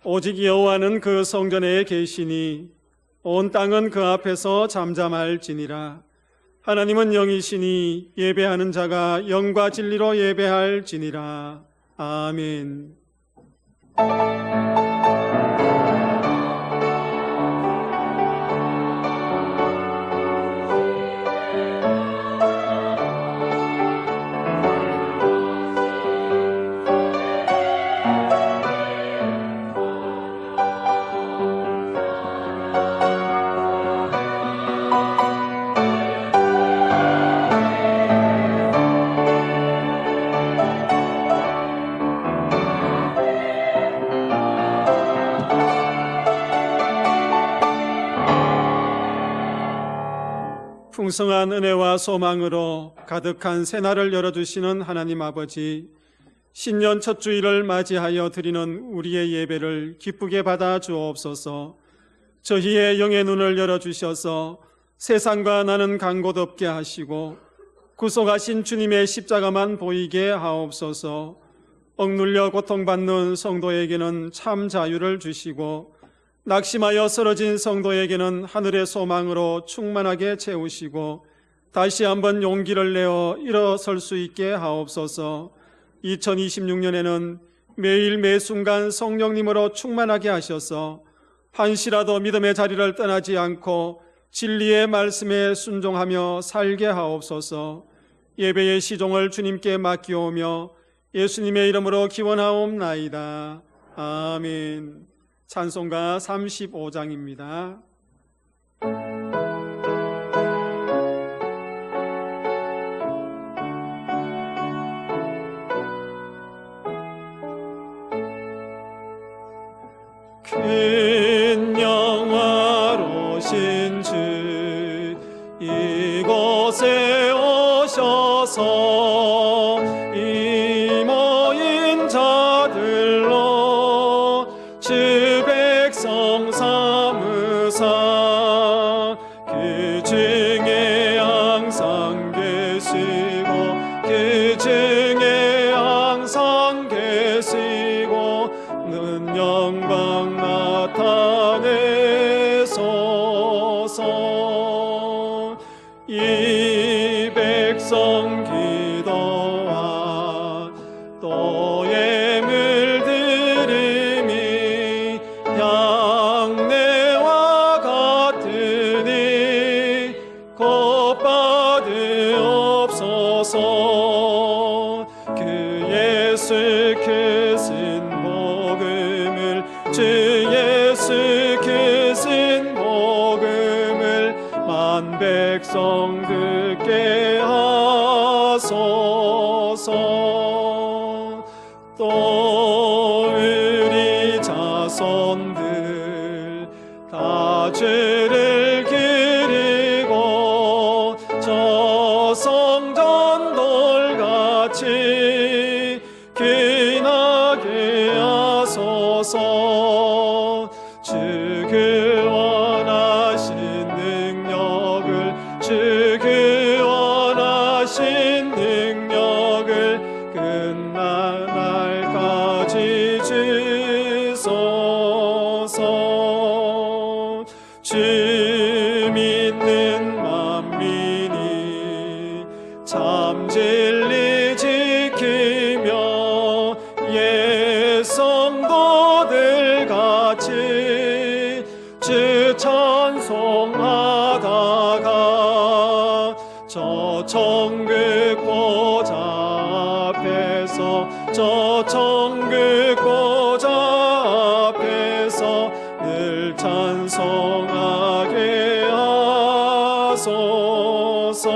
오직 여호와는 그 성전에 계시니 온 땅은 그 앞에서 잠잠할지니라. 하나님은 영이시니 예배하는 자가 영과 진리로 예배할지니라. 아멘. 풍성한 은혜와 소망으로 가득한 새날을 열어주시는 하나님 아버지, 신년 첫 주일을 맞이하여 드리는 우리의 예배를 기쁘게 받아 주옵소서. 저희의 영의 눈을 열어주셔서 세상과 나는 간 곳 없게 하시고 구속하신 주님의 십자가만 보이게 하옵소서. 억눌려 고통받는 성도에게는 참 자유를 주시고 낙심하여 쓰러진 성도에게는 하늘의 소망으로 충만하게 채우시고 다시 한번 용기를 내어 일어설 수 있게 하옵소서. 2026년에는 매일 매순간 성령님으로 충만하게 하셔서 한시라도 믿음의 자리를 떠나지 않고 진리의 말씀에 순종하며 살게 하옵소서. 예배의 시종을 주님께 맡기오며 예수님의 이름으로 기원하옵나이다. 아멘. 찬송가 35장입니다. 큰 영화로신 주 이곳에 오셔서 이 모인 자들로 주 백성 삼으사 그 중에 항상 계시고 그 중에 항상 계시고 는 영광 나타내소서. 이 백성 기도와 또 예물 드림이 향내와 같으니 곧 받으옵소서. 그 예수 그 신복음을 주 예수 그 신복음을 만 백성 듣게 하소서. 또 우리 자손들 다 주를 기리고 저 성전 돌같이 귀나게 하소서. 주 그 원하신 능력을 주 그 원하신 능력을 끝날 날까지 주소서. 주 믿는 만민이 참 진리 지키며 옛 성도들 같이 주 찬송하다가 저 천국 보좌 앞에서 저 천국 보좌 앞에서 늘 찬송하게 하소서.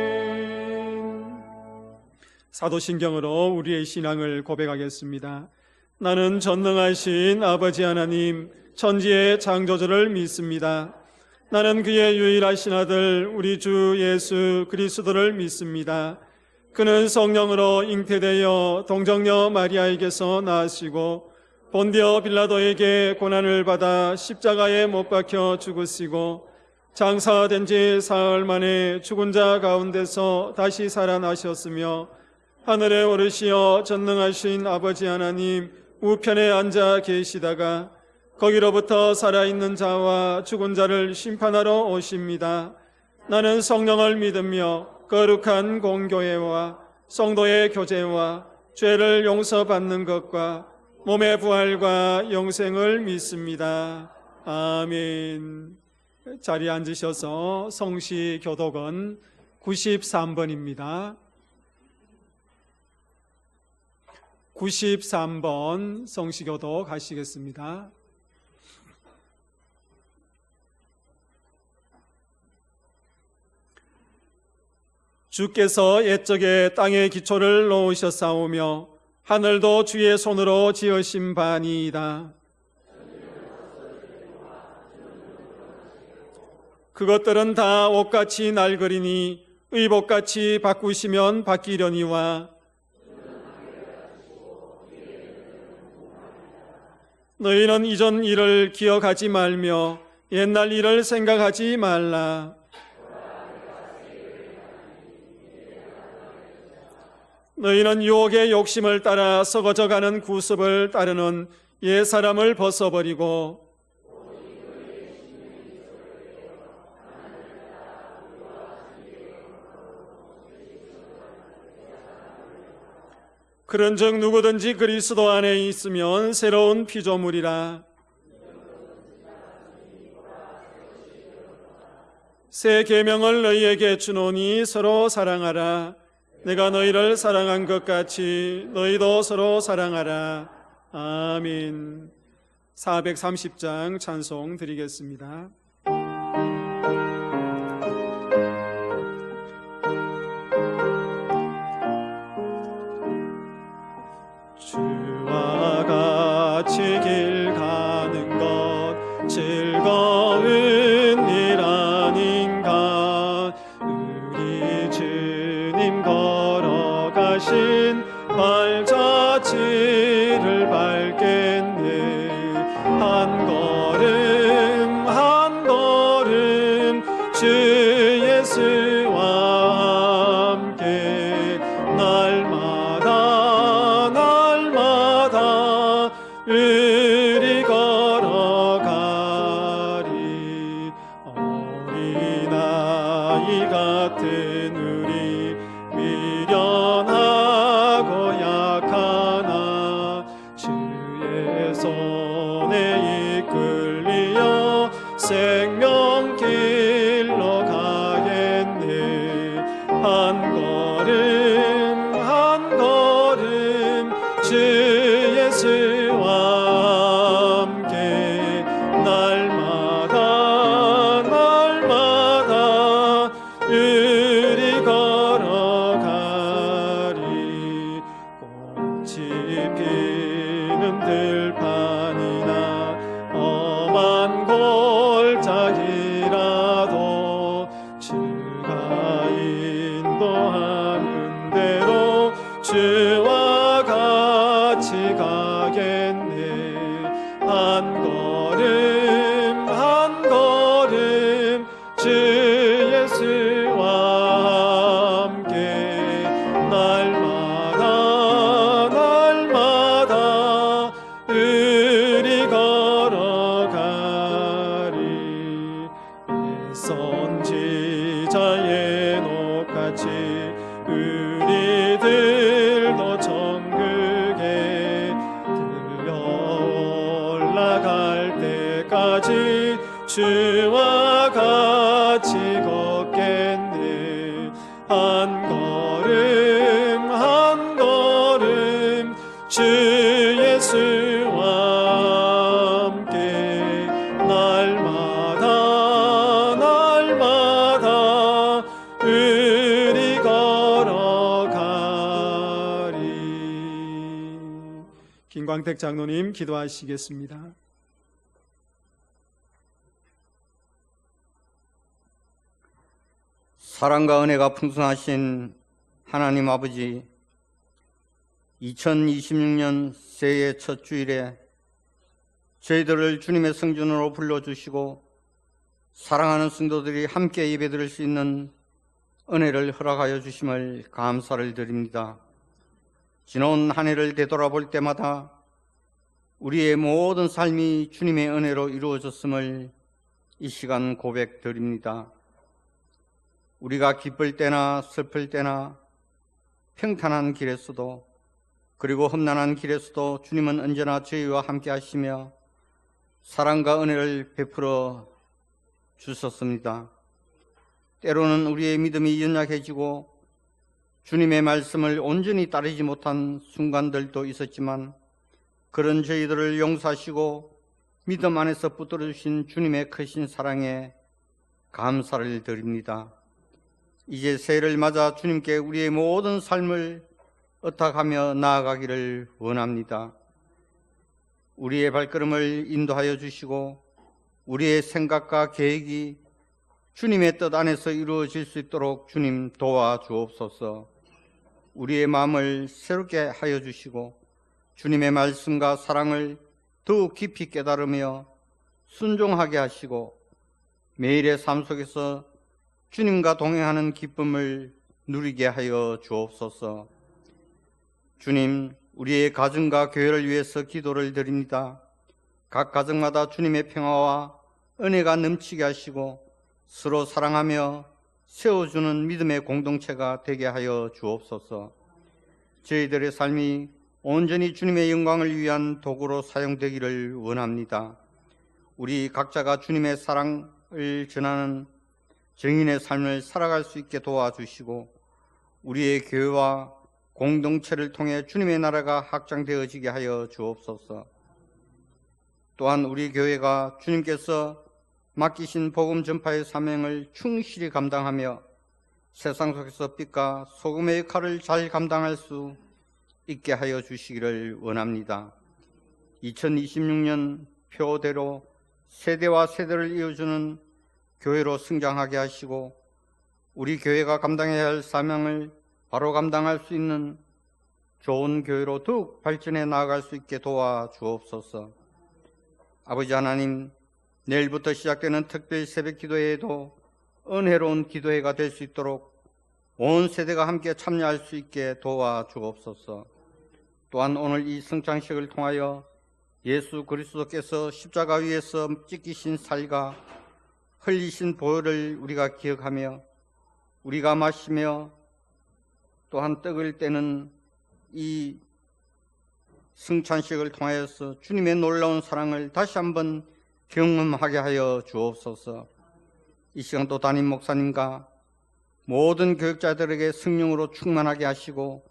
아멘. 사도신경으로 우리의 신앙을 고백하겠습니다. 나는 전능하신 아버지 하나님 천지의 창조주를 믿습니다. 나는 그의 유일하신 아들 우리 주 예수 그리스도를 믿습니다. 그는 성령으로 잉태되어 동정녀 마리아에게서 나으시고 본디오 빌라도에게 고난을 받아 십자가에 못 박혀 죽으시고 장사된 지 사흘 만에 죽은 자 가운데서 다시 살아나셨으며 하늘에 오르시어 전능하신 아버지 하나님 우편에 앉아 계시다가 거기로부터 살아있는 자와 죽은 자를 심판하러 오십니다. 나는 성령을 믿으며 거룩한 공교회와 성도의 교제와 죄를 용서받는 것과 몸의 부활과 영생을 믿습니다. 아멘. 자리에 앉으셔서 성시 교독은 93번입니다. 93번 성시 교독 하시겠습니다. 주께서 옛적에 땅의 기초를 놓으셨사오며 하늘도 주의 손으로 지으신 바니이다. 그것들은 다 옷같이 낡으리니 의복같이 바꾸시면 바뀌려니와 너희는 이전 일을 기억하지 말며 옛날 일을 생각하지 말라. 너희는 유혹의 욕심을 따라 썩어져가는 구습을 따르는 옛 사람을 벗어버리고 그런즉 누구든지 그리스도 안에 있으면 새로운 피조물이라. 새 계명을 너희에게 주노니 서로 사랑하라. 내가 너희를 사랑한 것 같이 너희도 서로 사랑하라. 아멘. 430장 찬송 드리겠습니다. 주와 같이 길 가는 것 즐거운 일 아닌가. 우리 주님 걸어가신 발자취를 밟겠네. 한 걸음 한 걸음 주 예수와 함께 날마다 날마다 우리 걸어가리. 어린아이 같은 우리 미련하고 약하나 주의 손에 이끌리어 생명길로 가겠네. 한 걸음 한 걸음 주 예수와 함께 날마다 날마다 우리 걸어가리. 꽃이 피는 들판이나 험한 골짜기라도 주가 인도하는 대로 주와 같이 가겠네. 한 걸음 한 걸음 주 예수와 함께 날마다 날마다 우리 걸어가리. 선지자의 녹같이 우리들도 천국에 들려 올라갈 때까지 주와 같이 걷겠네. 한 걸음 한 걸음 주 예수와 함께 날마다 날마다 우리 걸어가리. 김광택 장로님 기도하시겠습니다. 사랑과 은혜가 풍성하신 하나님 아버지, 2026년 새해 첫 주일에 저희들을 주님의 성전으로 불러주시고 사랑하는 성도들이 함께 예배드릴 수 있는 은혜를 허락하여 주심을 감사를 드립니다. 지나온 한 해를 되돌아볼 때마다 우리의 모든 삶이 주님의 은혜로 이루어졌음을 이 시간 고백드립니다. 우리가 기쁠 때나 슬플 때나 평탄한 길에서도 그리고 험난한 길에서도 주님은 언제나 저희와 함께 하시며 사랑과 은혜를 베풀어 주셨습니다. 때로는 우리의 믿음이 연약해지고 주님의 말씀을 온전히 따르지 못한 순간들도 있었지만 그런 저희들을 용서하시고 믿음 안에서 붙들어 주신 주님의 크신 사랑에 감사를 드립니다. 이제 새해를 맞아 주님께 우리의 모든 삶을 의탁하며 나아가기를 원합니다. 우리의 발걸음을 인도하여 주시고 우리의 생각과 계획이 주님의 뜻 안에서 이루어질 수 있도록 주님 도와주옵소서. 우리의 마음을 새롭게 하여 주시고 주님의 말씀과 사랑을 더욱 깊이 깨달으며 순종하게 하시고 매일의 삶 속에서 주님과 동행하는 기쁨을 누리게 하여 주옵소서. 주님, 우리의 가정과 교회를 위해서 기도를 드립니다. 각 가정마다 주님의 평화와 은혜가 넘치게 하시고 서로 사랑하며 세워주는 믿음의 공동체가 되게 하여 주옵소서. 저희들의 삶이 온전히 주님의 영광을 위한 도구로 사용되기를 원합니다. 우리 각자가 주님의 사랑을 전하는 정인의 삶을 살아갈 수 있게 도와주시고 우리의 교회와 공동체를 통해 주님의 나라가 확장되어지게 하여 주옵소서. 또한 우리 교회가 주님께서 맡기신 복음 전파의 사명을 충실히 감당하며 세상 속에서 빛과 소금의 역할을 잘 감당할 수 있게 하여 주시기를 원합니다. 2026년 표대로 세대와 세대를 이어주는 교회로 성장하게 하시고 우리 교회가 감당해야 할 사명을 바로 감당할 수 있는 좋은 교회로 더욱 발전해 나아갈 수 있게 도와주옵소서. 아버지 하나님, 내일부터 시작되는 특별 새벽 기도회에도 은혜로운 기도회가 될 수 있도록 온 세대가 함께 참여할 수 있게 도와주옵소서. 또한 오늘 이 성찬식을 통하여 예수 그리스도께서 십자가 위에서 찢기신 살과 흘리신 보혈을 우리가 기억하며 우리가 마시며 또한 떡을 떼는 이 성찬식을 통하여서 주님의 놀라운 사랑을 다시 한번 경험하게 하여 주옵소서. 이 시간 또 담임 목사님과 모든 교육자들에게 성령으로 충만하게 하시고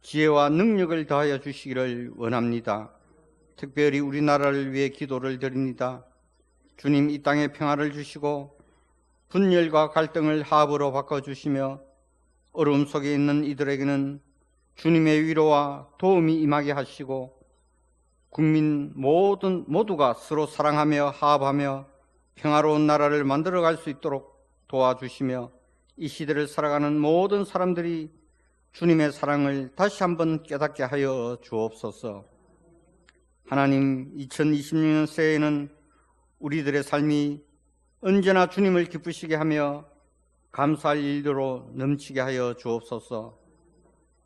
지혜와 능력을 더하여 주시기를 원합니다. 특별히 우리나라를 위해 기도를 드립니다. 주님, 이 땅에 평화를 주시고 분열과 갈등을 화합으로 바꿔주시며 어려움 속에 있는 이들에게는 주님의 위로와 도움이 임하게 하시고 국민 모두가 서로 사랑하며 화합하며 평화로운 나라를 만들어갈 수 있도록 도와주시며 이 시대를 살아가는 모든 사람들이 주님의 사랑을 다시 한번 깨닫게 하여 주옵소서. 하나님, 2026년 새해에는 우리들의 삶이 언제나 주님을 기쁘시게 하며 감사할 일들로 넘치게 하여 주옵소서.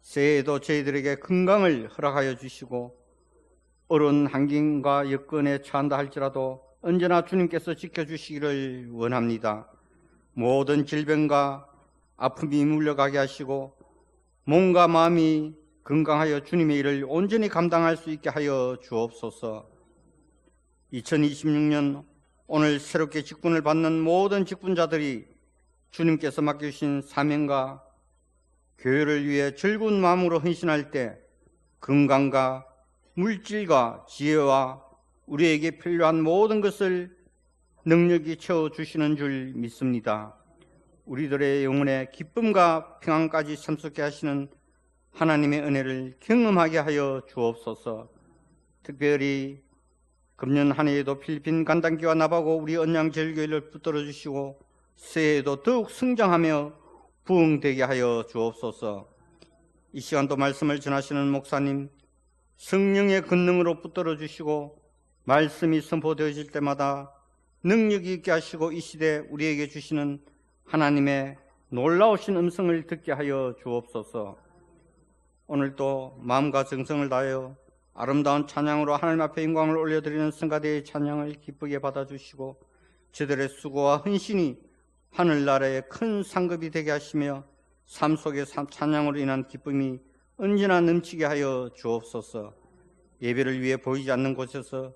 새해에도 저희들에게 건강을 허락하여 주시고 어려운 환경과 여건에 처한다 할지라도 언제나 주님께서 지켜주시기를 원합니다. 모든 질병과 아픔이 물러가게 하시고 몸과 마음이 건강하여 주님의 일을 온전히 감당할 수 있게 하여 주옵소서. 2026년 오늘 새롭게 직분을 받는 모든 직분자들이 주님께서 맡겨주신 사명과 교회를 위해 즐거운 마음으로 헌신할 때 건강과 물질과 지혜와 우리에게 필요한 모든 것을 능력이 채워주시는 줄 믿습니다. 우리들의 영혼에 기쁨과 평안까지 참석해 하시는 하나님의 은혜를 경험하게 하여 주옵소서. 특별히 금년 한 해에도 필리핀 간단기와 나바고 우리 언양제일교회를 붙들어 주시고 새해에도 더욱 성장하며 부흥되게 하여 주옵소서. 이 시간도 말씀을 전하시는 목사님, 성령의 권능으로 붙들어 주시고 말씀이 선포되어질 때마다 능력이 있게 하시고 이 시대 우리에게 주시는 하나님의 놀라우신 음성을 듣게 하여 주옵소서. 오늘도 마음과 정성을 다하여 아름다운 찬양으로 하나님 앞에 영광을 올려드리는 성가대의 찬양을 기쁘게 받아주시고 저들의 수고와 헌신이 하늘나라의 큰 상급이 되게 하시며 삶 속의 찬양으로 인한 기쁨이 언제나 넘치게 하여 주옵소서. 예배를 위해 보이지 않는 곳에서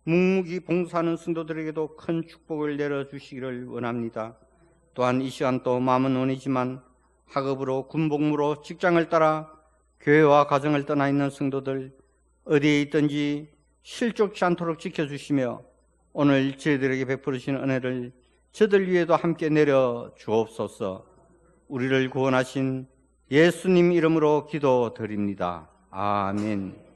묵묵히 봉사하는 성도들에게도 큰 축복을 내려주시기를 원합니다. 또한 이 시간 또 마음은 원이지만 학업으로 군복무로 직장을 따라 교회와 가정을 떠나 있는 성도들 어디에 있든지 실족치 않도록 지켜주시며 오늘 저희들에게 베풀으신 은혜를 저들 위에도 함께 내려 주옵소서. 우리를 구원하신 예수님 이름으로 기도드립니다. 아멘.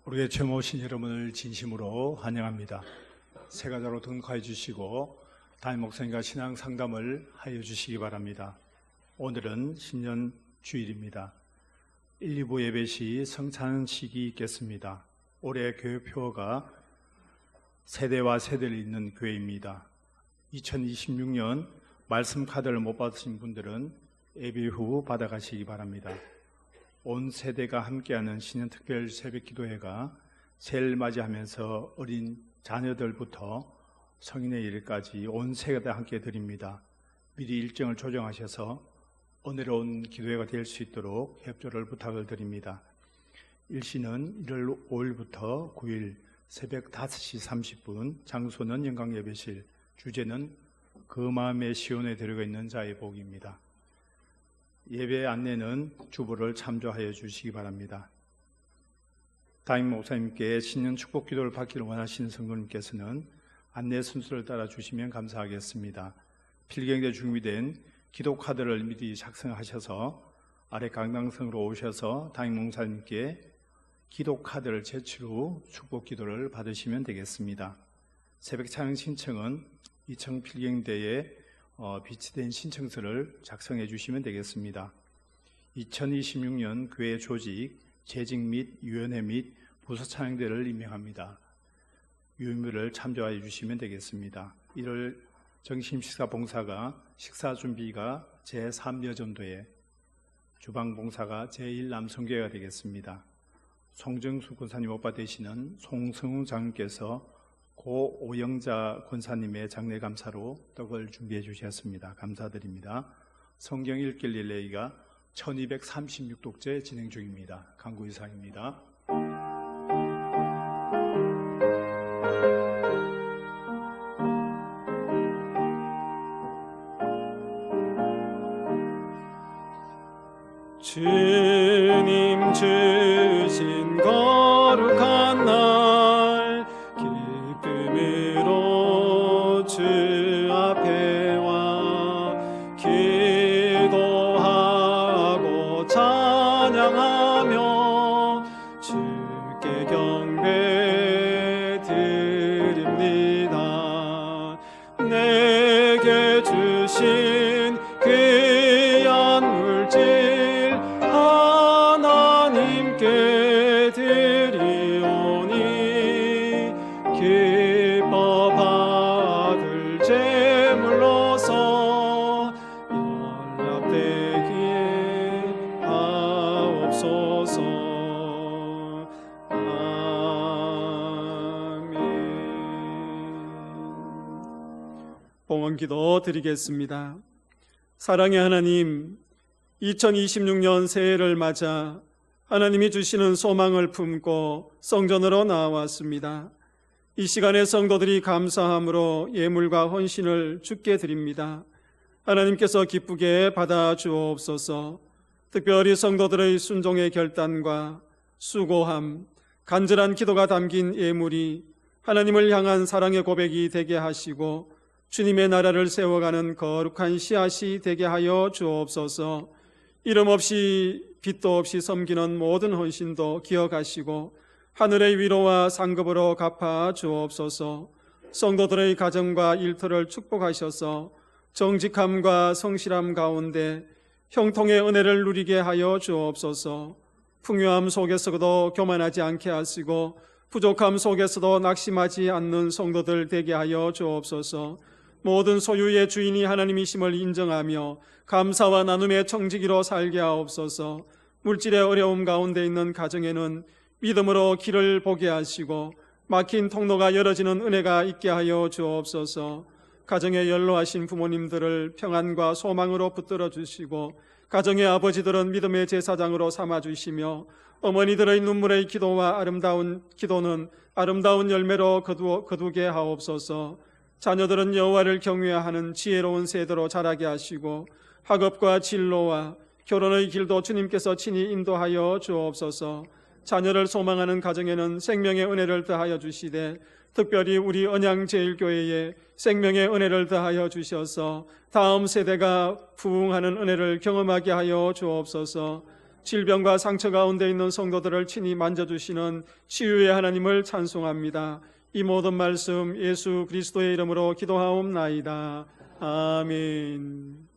우리의 처음 오신 여러분을 진심으로 환영합니다. 세가자로 등록하여 주시고 담임 목사님과 신앙 상담을 하여 주시기 바랍니다. 오늘은 신년 주일입니다. 1, 2부 예배 시 성찬식이 있겠습니다. 올해 교회 표어가 세대와 세대를 잇는 교회입니다. 2026년 말씀 카드를 못 받으신 분들은 예배 후 받아가시기 바랍니다. 온 세대가 함께하는 신년특별 새벽기도회가 새해를 맞이하면서 어린 자녀들부터 성인의 일까지 온 세대가 함께 드립니다. 미리 일정을 조정하셔서 은혜로운 기도회가 될 수 있도록 협조를 부탁을 드립니다. 일시는 1월 5일부터 9일 새벽 5시 30분, 장소는 영광예배실, 주제는 그 마음의 시온에 들어가 있는 자의 복입니다. 예배 안내는 주보를 참조하여 주시기 바랍니다. 담임 목사님께 신년 축복 기도를 받기를 원하시는 성도님께서는 안내 순서를 따라 주시면 감사하겠습니다. 필경대 준비된 기도 카드를 미리 작성하셔서 아래 강당성으로 오셔서 담임 목사님께 기도 카드를 제출 후 축복 기도를 받으시면 되겠습니다. 새벽 찬양 신청은 이청 필경대에 비치된 신청서를 작성해 주시면 되겠습니다. 2026년 교회 조직, 재직 및 위원회 및 부서 찬양대를 임명합니다. 유무를 참조해 주시면 되겠습니다. 1월 정심식사 봉사가 식사 준비가 제3여전도회, 주방 봉사가 제1 남성교회가 되겠습니다. 송정수 권사님 오빠 되시는 송성웅 장님께서 고 오영자 권사님의 장례 감사로 떡을 준비해 주셨습니다. 감사드립니다. 성경 읽기 릴레이가 1236독째 진행 중입니다. 강구 이상입니다. 주님 주신 거룩한 날 기쁨으로 주 앞에 와 기도하고 찬양하며 주께 경배 드립니다. 내게 주신 귀한 물질 하나님께 드리오니 기뻐 받을 제물로서 연락되게 하옵소서. 아멘. 봉헌기도 드리겠습니다. 사랑의 하나님, 2026년 새해를 맞아 하나님이 주시는 소망을 품고 성전으로 나왔습니다. 이 시간에 성도들이 감사함으로 예물과 헌신을 주께 드립니다. 하나님께서 기쁘게 받아 주옵소서. 특별히 성도들의 순종의 결단과 수고함, 간절한 기도가 담긴 예물이 하나님을 향한 사랑의 고백이 되게 하시고 주님의 나라를 세워가는 거룩한 씨앗이 되게 하여 주옵소서. 이름 없이 빚도 없이 섬기는 모든 헌신도 기억하시고 하늘의 위로와 상급으로 갚아 주옵소서. 성도들의 가정과 일터를 축복하셔서 정직함과 성실함 가운데 형통의 은혜를 누리게 하여 주옵소서. 풍요함 속에서도 교만하지 않게 하시고 부족함 속에서도 낙심하지 않는 성도들 되게 하여 주옵소서. 모든 소유의 주인이 하나님이심을 인정하며 감사와 나눔의 청지기로 살게 하옵소서. 물질의 어려움 가운데 있는 가정에는 믿음으로 길을 보게 하시고 막힌 통로가 열어지는 은혜가 있게 하여 주옵소서. 가정에 연로하신 부모님들을 평안과 소망으로 붙들어 주시고 가정의 아버지들은 믿음의 제사장으로 삼아주시며 어머니들의 눈물의 기도와 아름다운 기도는 아름다운 열매로 거두게 하옵소서. 자녀들은 여호와를 경외하는 지혜로운 세대로 자라게 하시고 학업과 진로와 결혼의 길도 주님께서 친히 인도하여 주옵소서. 자녀를 소망하는 가정에는 생명의 은혜를 더하여 주시되 특별히 우리 언양제일교회에 생명의 은혜를 더하여 주셔서 다음 세대가 부흥하는 은혜를 경험하게 하여 주옵소서. 질병과 상처 가운데 있는 성도들을 친히 만져주시는 치유의 하나님을 찬송합니다. 이 모든 말씀 예수 그리스도의 이름으로 기도하옵나이다. 아멘.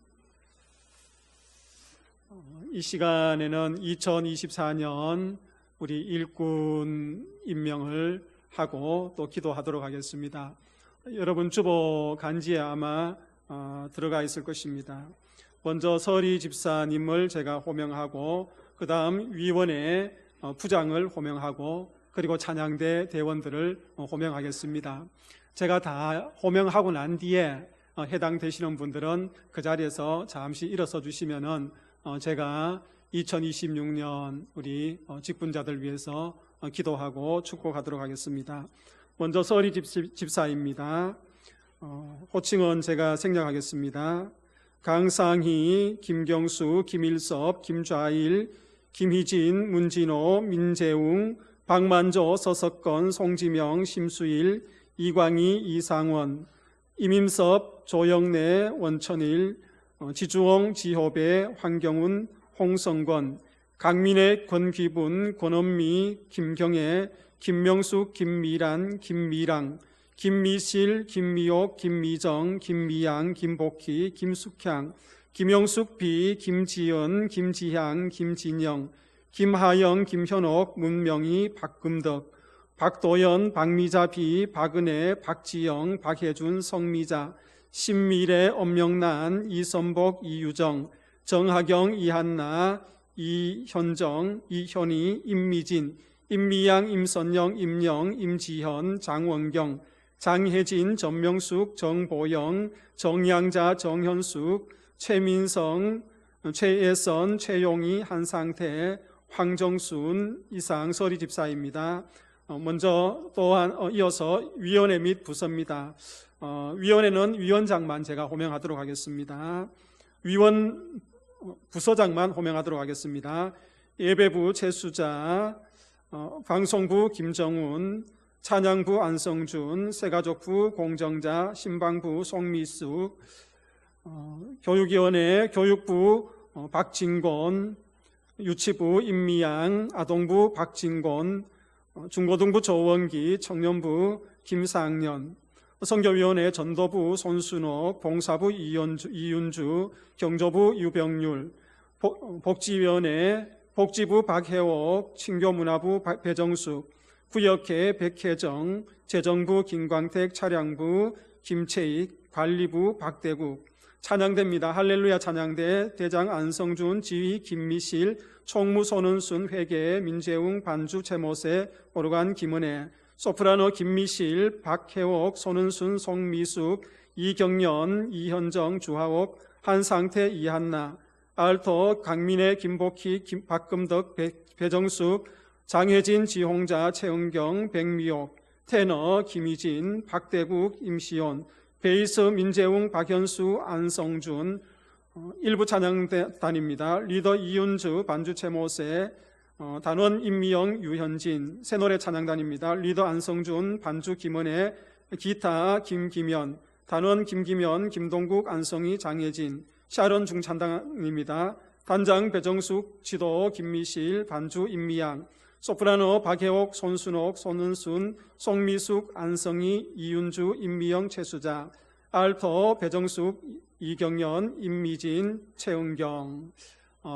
이 시간에는 2024년 우리 일꾼 임명을 하고 또 기도하도록 하겠습니다. 여러분 주보 간지에 아마 들어가 있을 것입니다. 먼저 서리 집사님을 제가 호명하고 그 다음 위원회 부장을 호명하고 그리고 찬양대 대원들을 호명하겠습니다. 제가 다 호명하고 난 뒤에 해당되시는 분들은 그 자리에서 잠시 일어서 주시면은 제가 2026년 우리 직분자들 위해서 기도하고 축복하도록 하겠습니다. 먼저 서리 집사입니다. 호칭은 제가 생략하겠습니다. 강상희, 김경수, 김일섭, 김좌일, 김희진, 문진호, 민재웅, 박만조, 서석건, 송지명, 심수일, 이광희, 이상원, 임임섭, 조영래, 원천일, 지주홍, 지호배, 황경훈, 홍성권, 강민혜, 권귀분, 권원미, 김경애, 김명숙, 김미란, 김미랑, 김미실, 김미옥, 김미정, 김미양, 김복희, 김숙향, 김영숙 비, 김지연, 김지향, 김진영, 김하영, 김현옥, 문명희, 박금덕, 박도연, 박미자 비, 박은혜, 박지영, 박혜준, 성미자, 신미래, 엄명란, 이선복, 이유정, 정하경, 이한나, 이현정, 이현희, 임미진, 임미양, 임선영, 임영, 임지현, 장원경, 장혜진, 전명숙, 정보영, 정양자, 정현숙, 최민성, 최예선, 최용희, 한상태, 황정순 이상 서리 집사입니다. 먼저 또한 이어서 위원회 및 부서입니다. 위원회는 위원장만 제가 호명하도록 하겠습니다. 부서장만 호명하도록 하겠습니다. 예배부 최수자, 방송부 김정훈, 찬양부 안성준, 새가족부 공정자, 신방부 송미숙, 교육위원회 교육부 박진곤, 유치부 임미양, 아동부 박진곤, 중고등부 조원기, 청년부 김상년, 선교위원회 전도부 손순옥, 봉사부 이윤주, 경조부 유병률, 복지위원회 복지부 박혜옥, 친교문화부 배정숙, 구역회 백혜정, 재정부 김광택, 차량부 김채익, 관리부 박대국, 찬양대입니다. 할렐루야 찬양대 대장 안성준, 지휘 김미실, 총무 손은순, 회계 민재웅, 반주 최모세, 오르간 김은혜, 소프라노 김미실, 박혜옥, 손은순, 송미숙, 이경연, 이현정, 주하옥, 한상태, 이한나, 알토 강민혜, 김복희, 박금덕, 배정숙, 장혜진, 지홍자, 최은경, 백미옥, 테너 김희진, 박대국, 임시온, 베이스 민재웅, 박현수, 안성준, 일부 찬양단입니다. 리더 이윤주, 반주 최모세, 단원 임미영, 유현진, 새노래 찬양단입니다. 리더 안성준, 반주 김은혜, 기타 김기면, 단원 김기면, 김동국, 안성희, 장혜진, 샤론 중찬단입니다. 단장 배정숙, 지도 김미실, 반주 임미양, 소프라노 박혜옥, 손순옥, 손은순, 송미숙, 안성희, 이윤주, 임미영, 최수자, 알토 배정숙, 이경연, 임미진, 최은경.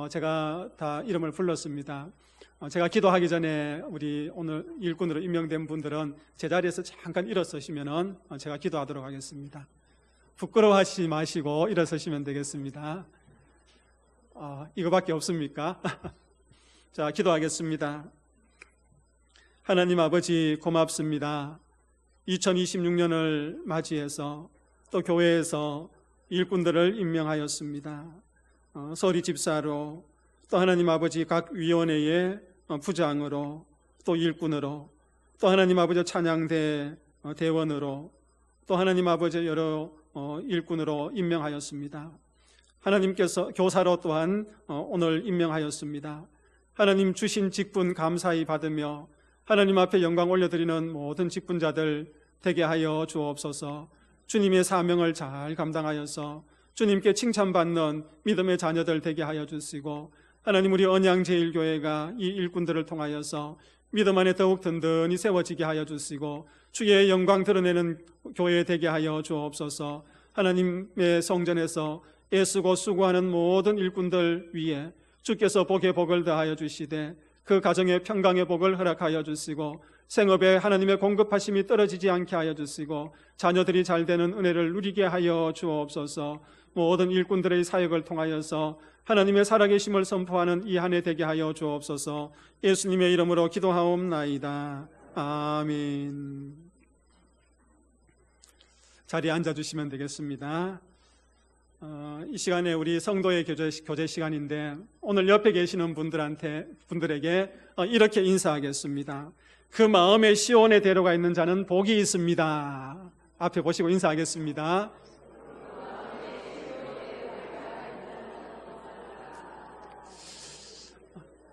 제가 다 이름을 불렀습니다. 제가 기도하기 전에 우리 오늘 일꾼으로 임명된 분들은 제자리에서 잠깐 일어서시면은 제가 기도하도록 하겠습니다. 부끄러워하시지 마시고 일어서시면 되겠습니다. 이거밖에 없습니까? 자, 기도하겠습니다. 하나님 아버지 고맙습니다. 2026년을 맞이해서 또 교회에서 일꾼들을 임명하였습니다. 서리 집사로, 또 하나님 아버지 각 위원회의 부장으로, 또 일꾼으로, 또 하나님 아버지 찬양대 대원으로, 또 하나님 아버지 여러 일꾼으로 임명하였습니다. 하나님께서 교사로 또한 오늘 임명하였습니다. 하나님 주신 직분 감사히 받으며 하나님 앞에 영광 올려드리는 모든 직분자들 되게 하여 주옵소서. 주님의 사명을 잘 감당하여서 주님께 칭찬받는 믿음의 자녀들 되게 하여 주시고, 하나님 우리 언양제일교회가 이 일꾼들을 통하여서 믿음 안에 더욱 든든히 세워지게 하여 주시고 주의 영광 드러내는 교회 되게 하여 주옵소서. 하나님의 성전에서 애쓰고 수고하는 모든 일꾼들 위에 주께서 복의 복을 더하여 주시되 그 가정의 평강의 복을 허락하여 주시고 생업에 하나님의 공급하심이 떨어지지 않게 하여 주시고 자녀들이 잘 되는 은혜를 누리게 하여 주옵소서. 모든 일꾼들의 사역을 통하여서 하나님의 살아계심을 선포하는 이 한 해 되게 하여 주옵소서. 예수님의 이름으로 기도하옵나이다. 아멘. 자리에 앉아주시면 되겠습니다. 이 시간에 우리 성도의 교제 시간인데 오늘 옆에 계시는 분들에게 이렇게 인사하겠습니다. 그 마음에 시온의 대로가 있는 자는 복이 있습니다. 앞에 보시고 인사하겠습니다.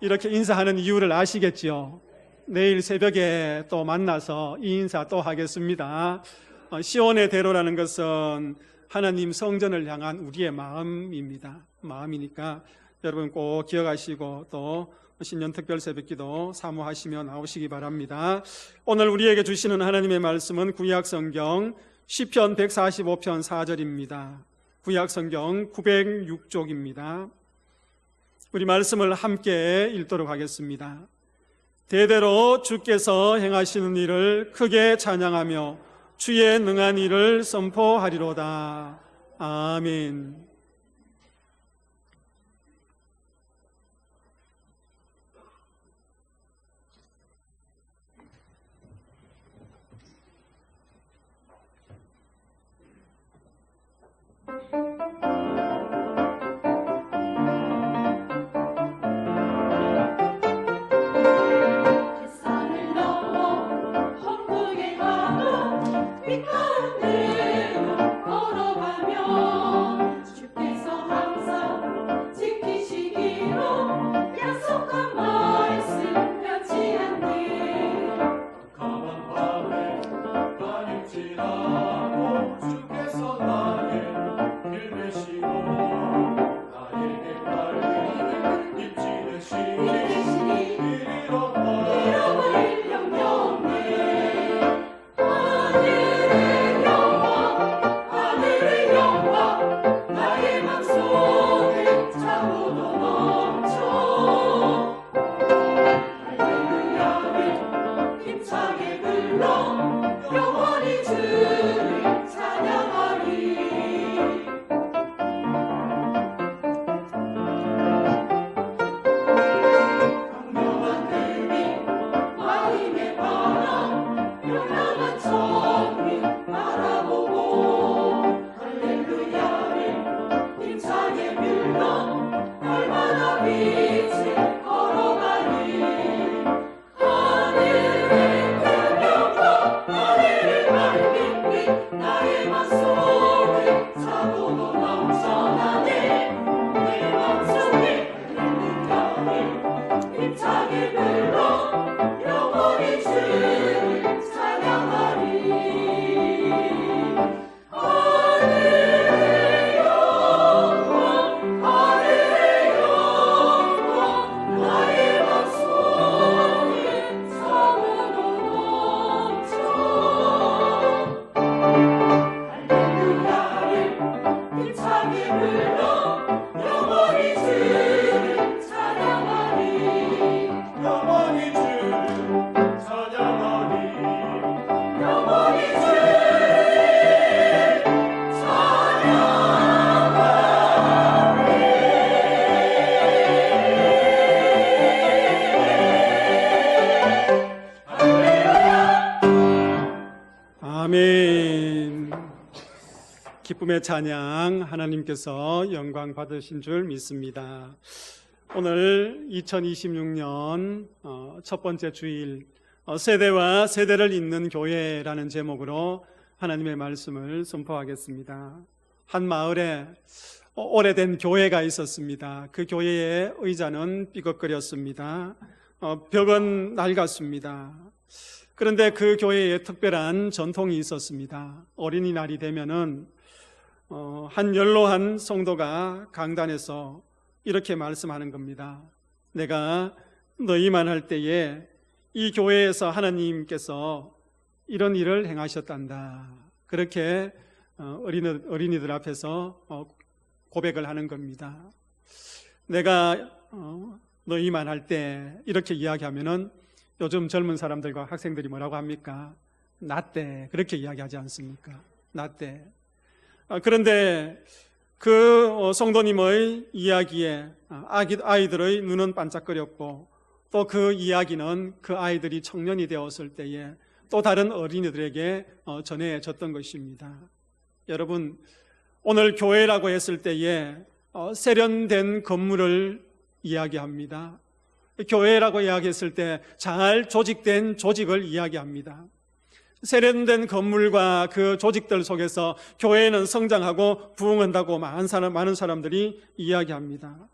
이렇게 인사하는 이유를 아시겠지요? 내일 새벽에 또 만나서 이 인사 또 하겠습니다. 시온의 대로라는 것은 하나님 성전을 향한 우리의 마음입니다. 마음이니까 여러분 꼭 기억하시고 또 신년 특별 새벽기도 사모하시며 나오시기 바랍니다. 오늘 우리에게 주시는 하나님의 말씀은 구약성경 시편 145편 4절입니다. 구약성경 906쪽입니다. 우리 말씀을 함께 읽도록 하겠습니다. 대대로 주께서 행하시는 일을 크게 찬양하며 주의 능한 일을 선포하리로다. 아멘. 가운데 걸어가며 아멘. 기쁨의 찬양, 하나님께서 영광 받으신 줄 믿습니다. 오늘 2026년 첫 번째 주일, 세대와 세대를 잇는 교회라는 제목으로 하나님의 말씀을 선포하겠습니다. 한 마을에 오래된 교회가 있었습니다. 그 교회의 의자는 삐걱거렸습니다. 벽은 낡았습니다. 그런데 그 교회에 특별한 전통이 있었습니다. 어린이날이 되면은 한 연로한 성도가 강단에서 이렇게 말씀하는 겁니다. 내가 너희만 할 때에 이 교회에서 하나님께서 이런 일을 행하셨단다. 그렇게 어린이들 앞에서 고백을 하는 겁니다. 내가 너희만 할 때 이렇게 이야기하면은 요즘 젊은 사람들과 학생들이 뭐라고 합니까? 나 때 그렇게 이야기하지 않습니까? 나 때. 그런데 그 성도님의 이야기에 아이들의 눈은 반짝거렸고 또 그 이야기는 그 아이들이 청년이 되었을 때에 또 다른 어린이들에게 전해졌던 것입니다. 여러분, 오늘 교회라고 했을 때에 세련된 건물을 이야기합니다. 교회라고 이야기했을 때 잘 조직된 조직을 이야기합니다. 세련된 건물과 그 조직들 속에서 교회는 성장하고 부흥한다고 많은 사람들이 이야기합니다.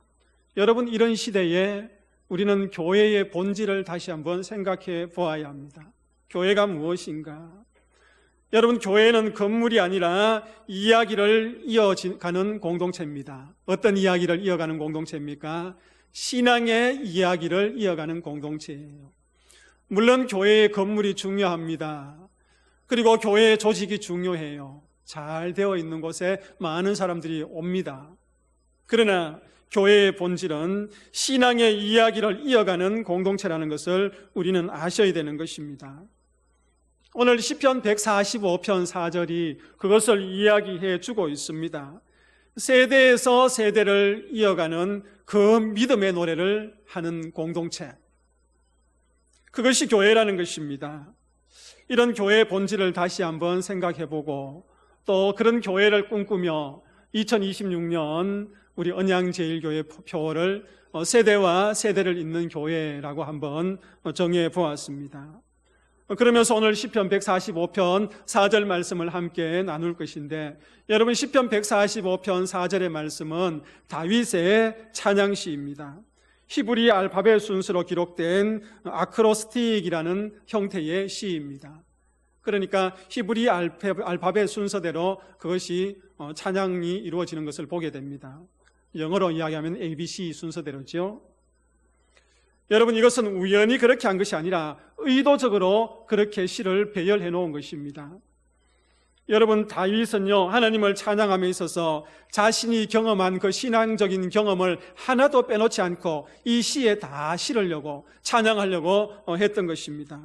여러분, 이런 시대에 우리는 교회의 본질을 다시 한번 생각해 보아야 합니다. 교회가 무엇인가? 여러분, 교회는 건물이 아니라 이야기를 이어가는 공동체입니다. 어떤 이야기를 이어가는 공동체입니까? 신앙의 이야기를 이어가는 공동체예요. 물론 교회의 건물이 중요합니다. 그리고 교회의 조직이 중요해요. 잘 되어 있는 곳에 많은 사람들이 옵니다. 그러나 교회의 본질은 신앙의 이야기를 이어가는 공동체라는 것을 우리는 아셔야 되는 것입니다. 오늘 시편 145편 4절이 그것을 이야기해 주고 있습니다. 세대에서 세대를 이어가는 그 믿음의 노래를 하는 공동체, 그것이 교회라는 것입니다. 이런 교회의 본질을 다시 한번 생각해보고 또 그런 교회를 꿈꾸며 2026년 우리 언양제일교회 표어를 세대와 세대를 잇는 교회라고 한번 정해 보았습니다. 그러면서 오늘 시편 145편 4절 말씀을 함께 나눌 것인데, 여러분, 시편 145편 4절의 말씀은 다윗의 찬양시입니다. 히브리 알파벳 순서로 기록된 아크로스틱이라는 형태의 시입니다. 그러니까 히브리 알파벳 순서대로 그것이 찬양이 이루어지는 것을 보게 됩니다. 영어로 이야기하면 ABC 순서대로죠. 여러분, 이것은 우연히 그렇게 한 것이 아니라 의도적으로 그렇게 시를 배열해 놓은 것입니다. 여러분, 다윗은요, 하나님을 찬양함에 있어서 자신이 경험한 그 신앙적인 경험을 하나도 빼놓지 않고 이 시에 다 실으려고, 찬양하려고 했던 것입니다.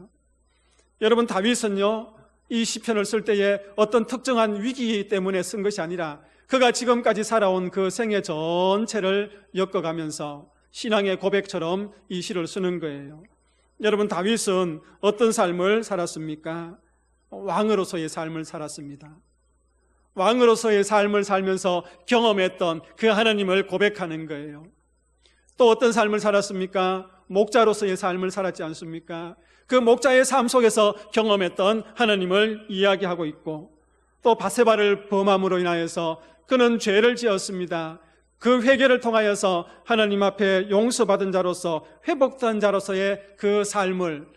여러분, 다윗은요, 이 시편을 쓸 때에 어떤 특정한 위기 때문에 쓴 것이 아니라 그가 지금까지 살아온 그 생애 전체를 엮어가면서 신앙의 고백처럼 이 시를 쓰는 거예요. 여러분, 다윗은 어떤 삶을 살았습니까? 왕으로서의 삶을 살았습니다. 왕으로서의 삶을 살면서 경험했던 그 하나님을 고백하는 거예요. 또 어떤 삶을 살았습니까? 목자로서의 삶을 살았지 않습니까? 그 목자의 삶 속에서 경험했던 하나님을 이야기하고 있고, 또 바세바를 범함으로 인하여서 그는 죄를 지었습니다. 그 회개를 통하여서 하나님 앞에 용서받은 자로서, 회복된 자로서의 그 삶을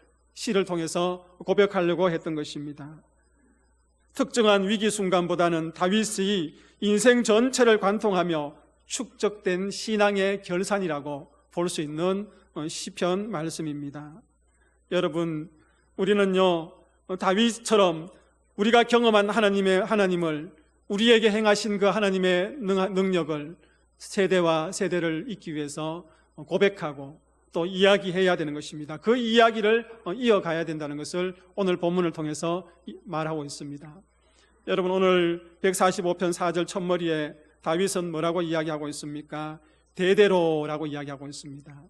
시를 통해서 고백하려고 했던 것입니다. 특정한 위기 순간보다는 다윗의 인생 전체를 관통하며 축적된 신앙의 결산이라고 볼 수 있는 시편 말씀입니다. 여러분, 우리는요, 다윗처럼 우리가 경험한 하나님을, 우리에게 행하신 그 하나님의 능력을 세대와 세대를 잇기 위해서 고백하고 또 이야기해야 되는 것입니다. 그 이야기를 이어가야 된다는 것을 오늘 본문을 통해서 말하고 있습니다. 여러분, 오늘 145편 4절 첫머리에 다윗은 뭐라고 이야기하고 있습니까? 대대로라고 이야기하고 있습니다.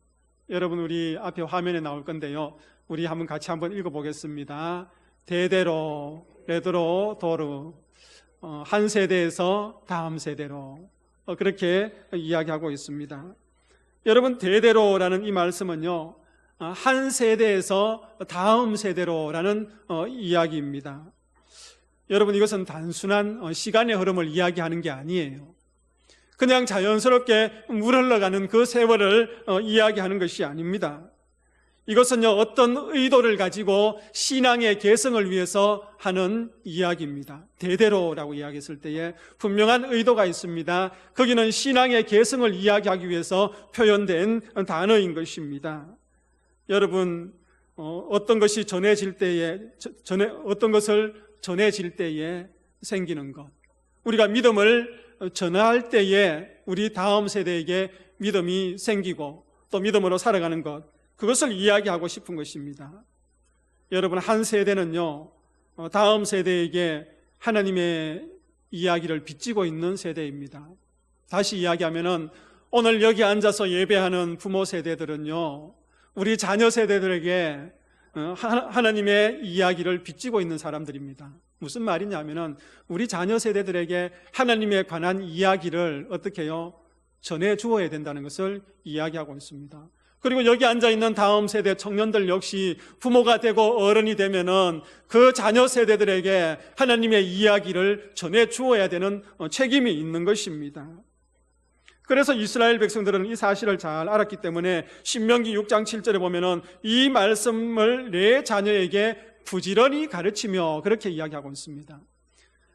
여러분, 우리 앞에 화면에 나올 건데요, 우리 같이 한번 읽어보겠습니다. 대대로, 레드로, 도르, 한 세대에서 다음 세대로, 그렇게 이야기하고 있습니다. 여러분, 대대로라는 이 말씀은요, 한 세대에서 다음 세대로라는 이야기입니다. 여러분, 이것은 단순한 시간의 흐름을 이야기하는 게 아니에요. 그냥 자연스럽게 물 흘러가는 그 세월을 이야기하는 것이 아닙니다. 이것은요, 어떤 의도를 가지고 신앙의 계승을 위해서 하는 이야기입니다. 대대로라고 이야기했을 때에 분명한 의도가 있습니다. 거기는 신앙의 계승을 이야기하기 위해서 표현된 단어인 것입니다. 여러분, 어떤 것이 전해질 때에, 어떤 것을 전해질 때에 생기는 것, 우리가 믿음을 전할 때에 우리 다음 세대에게 믿음이 생기고 또 믿음으로 살아가는 것, 그것을 이야기하고 싶은 것입니다. 여러분, 한 세대는요, 다음 세대에게 하나님의 이야기를 빚지고 있는 세대입니다. 다시 이야기하면은 오늘 여기 앉아서 예배하는 부모 세대들은요, 우리 자녀 세대들에게 하나님의 이야기를 빚지고 있는 사람들입니다. 무슨 말이냐면은 우리 자녀 세대들에게 하나님에 관한 이야기를 어떻게 해요? 전해 주어야 된다는 것을 이야기하고 있습니다. 그리고 여기 앉아있는 다음 세대 청년들 역시 부모가 되고 어른이 되면은 그 자녀 세대들에게 하나님의 이야기를 전해 주어야 되는 책임이 있는 것입니다. 그래서 이스라엘 백성들은 이 사실을 잘 알았기 때문에 신명기 6장 7절에 보면은 이 말씀을 내 자녀에게 부지런히 가르치며 그렇게 이야기하고 있습니다.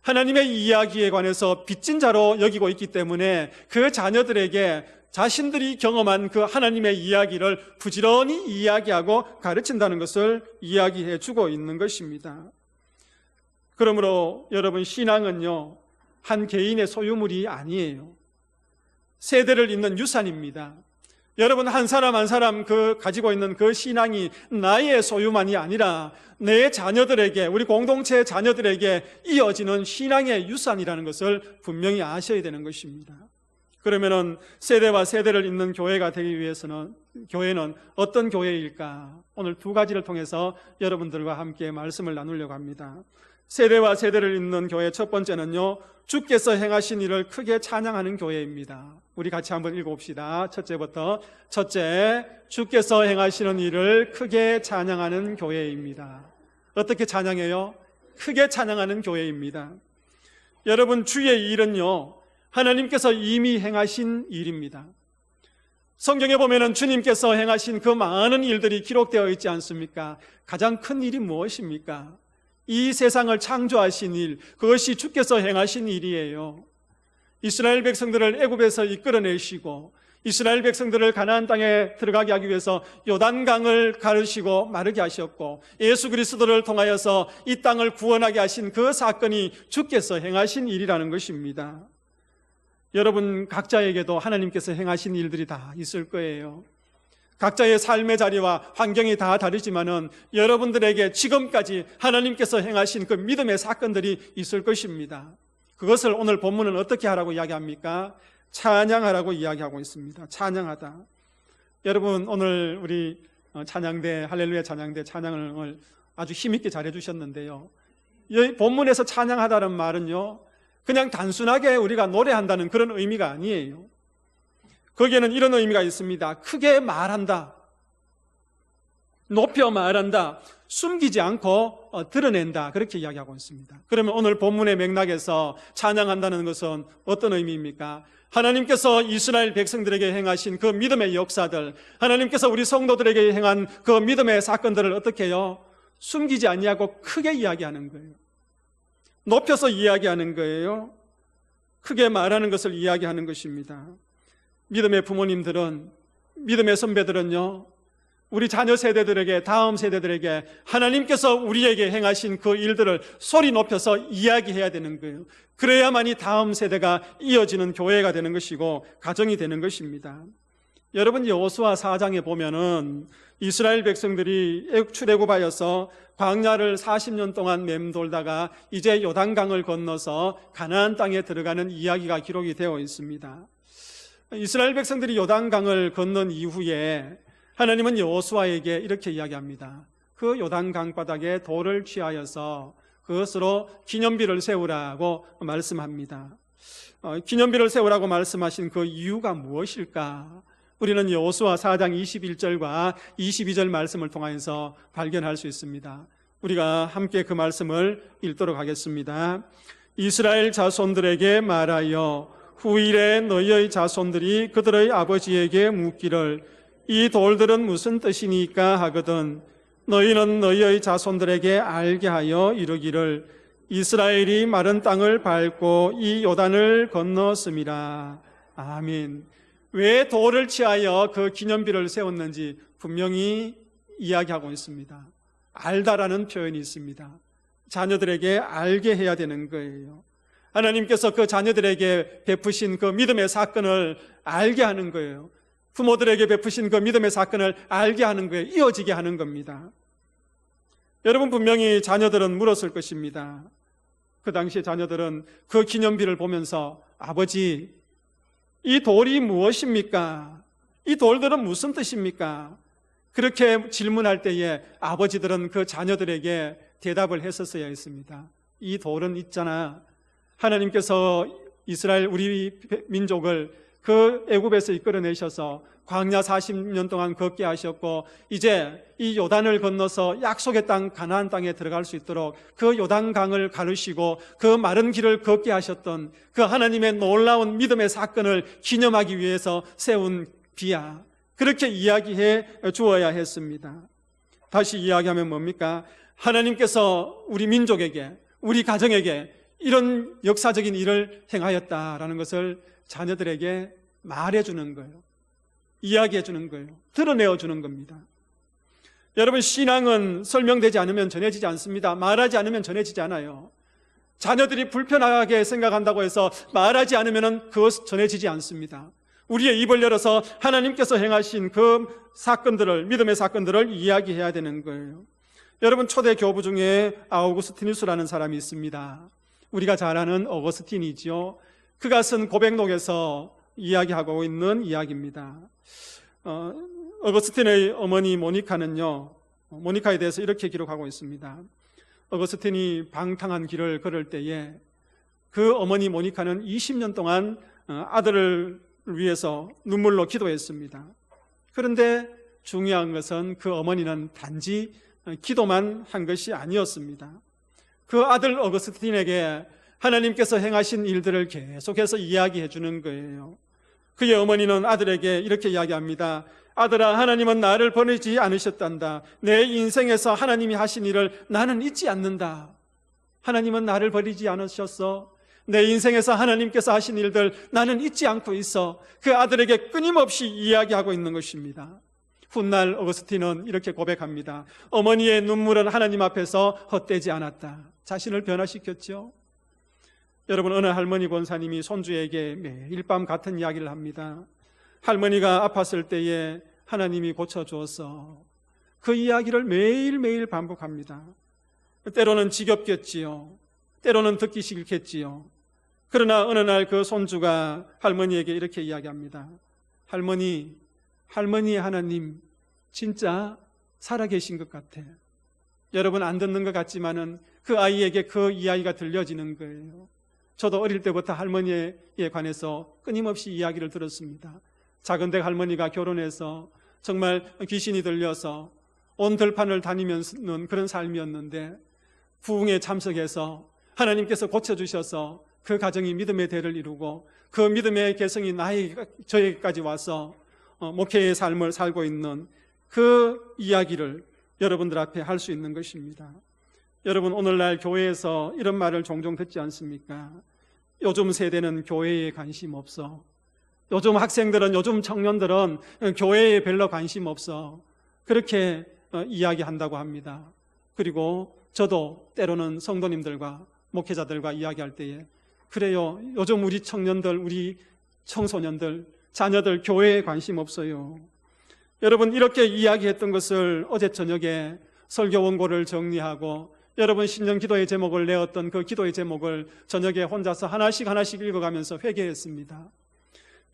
하나님의 이야기에 관해서 빚진 자로 여기고 있기 때문에 그 자녀들에게 자신들이 경험한 그 하나님의 이야기를 부지런히 이야기하고 가르친다는 것을 이야기해 주고 있는 것입니다. 그러므로 여러분, 신앙은요, 한 개인의 소유물이 아니에요. 세대를 잇는 유산입니다. 여러분, 한 사람 한 사람 가지고 있는 그 신앙이 나의 소유만이 아니라 내 자녀들에게, 우리 공동체 자녀들에게 이어지는 신앙의 유산이라는 것을 분명히 아셔야 되는 것입니다. 그러면은 세대와 세대를 잇는 교회가 되기 위해서는, 교회는 어떤 교회일까? 오늘 두 가지를 통해서 여러분들과 함께 말씀을 나누려고 합니다. 세대와 세대를 잇는 교회 첫 번째는요, 주께서 행하신 일을 크게 찬양하는 교회입니다. 우리 같이 한번 읽어봅시다. 첫째부터. 첫째, 주께서 행하시는 일을 크게 찬양하는 교회입니다. 어떻게 찬양해요? 크게 찬양하는 교회입니다. 여러분, 주의 일은요, 하나님께서 이미 행하신 일입니다. 성경에 보면은 주님께서 행하신 그 많은 일들이 기록되어 있지 않습니까? 가장 큰 일이 무엇입니까? 이 세상을 창조하신 일, 그것이 주께서 행하신 일이에요. 이스라엘 백성들을 애굽에서 이끌어내시고 이스라엘 백성들을 가나안 땅에 들어가게 하기 위해서 요단강을 가르시고 마르게 하셨고 예수 그리스도를 통하여서 이 땅을 구원하게 하신 그 사건이 주께서 행하신 일이라는 것입니다. 여러분, 각자에게도 하나님께서 행하신 일들이 다 있을 거예요. 각자의 삶의 자리와 환경이 다 다르지만은 여러분들에게 지금까지 하나님께서 행하신 그 믿음의 사건들이 있을 것입니다. 그것을 오늘 본문은 어떻게 하라고 이야기합니까? 찬양하라고 이야기하고 있습니다. 찬양하다. 여러분, 오늘 우리 찬양대, 할렐루야 찬양대 찬양을 아주 힘있게 잘해 주셨는데요. 이 본문에서 찬양하다는 말은요, 그냥 단순하게 우리가 노래한다는 그런 의미가 아니에요. 거기에는 이런 의미가 있습니다. 크게 말한다, 높여 말한다, 숨기지 않고 드러낸다, 그렇게 이야기하고 있습니다. 그러면 오늘 본문의 맥락에서 찬양한다는 것은 어떤 의미입니까? 하나님께서 이스라엘 백성들에게 행하신 그 믿음의 역사들, 하나님께서 우리 성도들에게 행한 그 믿음의 사건들을 어떻게 해요? 숨기지 아니하고 크게 이야기하는 거예요. 높여서 이야기하는 거예요. 크게 말하는 것을 이야기하는 것입니다. 믿음의 부모님들은, 믿음의 선배들은요, 우리 자녀 세대들에게, 다음 세대들에게 하나님께서 우리에게 행하신 그 일들을 소리 높여서 이야기해야 되는 거예요. 그래야만이 다음 세대가 이어지는 교회가 되는 것이고 가정이 되는 것입니다. 여러분, 여호수아 4장에 보면은 이스라엘 백성들이 출애굽하여서 광야를 40년 동안 맴돌다가 이제 요단강을 건너서 가나안 땅에 들어가는 이야기가 기록이 되어 있습니다. 이스라엘 백성들이 요단강을 건넌 이후에 하나님은 여호수아에게 이렇게 이야기합니다. 그 요단강 바닥에 돌을 취하여서 그것으로 기념비를 세우라고 말씀합니다. 기념비를 세우라고 말씀하신 그 이유가 무엇일까? 우리는 여호수아 4장 21절과 22절 말씀을 통하여서 발견할 수 있습니다. 우리가 함께 그 말씀을 읽도록 하겠습니다. 이스라엘 자손들에게 말하여 후일에 너희의 자손들이 그들의 아버지에게 묻기를 이 돌들은 무슨 뜻이니까 하거든 너희는 너희의 자손들에게 알게 하여 이르기를 이스라엘이 마른 땅을 밟고 이 요단을 건넜음이라. 아멘. 왜 돌을 취하여 그 기념비를 세웠는지 분명히 이야기하고 있습니다. 알다라는 표현이 있습니다. 자녀들에게 알게 해야 되는 거예요. 하나님께서 그 자녀들에게 베푸신 그 믿음의 사건을 알게 하는 거예요. 부모들에게 베푸신 그 믿음의 사건을 알게 하는 거예요. 이어지게 하는 겁니다. 여러분, 분명히 자녀들은 물었을 것입니다. 그 당시에 자녀들은 그 기념비를 보면서 아버지, 이 돌이 무엇입니까? 이 돌들은 무슨 뜻입니까? 그렇게 질문할 때에 아버지들은 그 자녀들에게 대답을 했었어야 했습니다. 이 돌은 있잖아. 하나님께서 이스라엘 우리 민족을 그 애굽에서 이끌어내셔서 광야 40년 동안 걷게 하셨고 이제 이 요단을 건너서 약속의 땅 가나안 땅에 들어갈 수 있도록 그 요단강을 가르시고 그 마른 길을 걷게 하셨던 그 하나님의 놀라운 믿음의 사건을 기념하기 위해서 세운 비야. 그렇게 이야기해 주어야 했습니다. 다시 이야기하면 뭡니까? 하나님께서 우리 민족에게, 우리 가정에게 이런 역사적인 일을 행하였다라는 것을 자녀들에게 말해주는 거예요. 이야기해주는 거예요. 드러내어주는 겁니다. 여러분, 신앙은 설명되지 않으면 전해지지 않습니다. 말하지 않으면 전해지지 않아요. 자녀들이 불편하게 생각한다고 해서 말하지 않으면 그것 전해지지 않습니다. 우리의 입을 열어서 하나님께서 행하신 그 사건들을, 믿음의 사건들을 이야기해야 되는 거예요. 여러분, 초대 교부 중에 아우구스티누스라는 사람이 있습니다. 우리가 잘 아는 어거스틴이지요. 그가 쓴 고백록에서 이야기하고 있는 이야기입니다. 어거스틴의 어머니 모니카는요, 모니카에 대해서 이렇게 기록하고 있습니다. 어거스틴이 방탕한 길을 걸을 때에 그 어머니 모니카는 20년 동안 아들을 위해서 눈물로 기도했습니다. 그런데 중요한 것은 그 어머니는 단지 기도만 한 것이 아니었습니다. 그 아들 어거스틴에게 하나님께서 행하신 일들을 계속해서 이야기해 주는 거예요. 그의 어머니는 아들에게 이렇게 이야기합니다. 아들아, 하나님은 나를 버리지 않으셨단다. 내 인생에서 하나님이 하신 일을 나는 잊지 않는다. 하나님은 나를 버리지 않으셨어. 내 인생에서 하나님께서 하신 일들 나는 잊지 않고 있어. 그 아들에게 끊임없이 이야기하고 있는 것입니다. 훗날 어거스틴은 이렇게 고백합니다. 어머니의 눈물은 하나님 앞에서 헛되지 않았다. 자신을 변화시켰죠. 여러분, 어느 할머니 권사님이 손주에게 매일 밤 같은 이야기를 합니다. 할머니가 아팠을 때에 하나님이 고쳐주었어. 그 이야기를 매일매일 반복합니다. 때로는 지겹겠지요. 때로는 듣기 싫겠지요. 그러나 어느 날 그 손주가 할머니에게 이렇게 이야기합니다. 할머니 하나님 진짜 살아계신 것 같아. 여러분, 안 듣는 것 같지만은 그 아이에게 그 이야기가 들려지는 거예요. 저도 어릴 때부터 할머니에 관해서 끊임없이 이야기를 들었습니다. 작은데 할머니가 결혼해서 정말 귀신이 들려서 온 들판을 다니면서 그런 삶이었는데 부흥에 참석해서 하나님께서 고쳐주셔서 그 가정이 믿음의 대를 이루고 그 믿음의 개성이 저에게까지 와서 목회의 삶을 살고 있는 그 이야기를 여러분들 앞에 할 수 있는 것입니다. 여러분, 오늘날 교회에서 이런 말을 종종 듣지 않습니까? 요즘 세대는 교회에 관심 없어. 요즘 학생들은, 요즘 청년들은 교회에 별로 관심 없어. 그렇게 이야기한다고 합니다. 그리고 저도 때로는 성도님들과 목회자들과 이야기할 때에, 그래요, 요즘 우리 청년들, 우리 청소년들, 자녀들 교회에 관심 없어요. 여러분, 이렇게 이야기했던 것을 어제 저녁에 설교 원고를 정리하고 여러분 신년 기도의 제목을 내었던 그 기도의 제목을 저녁에 혼자서 하나씩 읽어가면서 회개했습니다.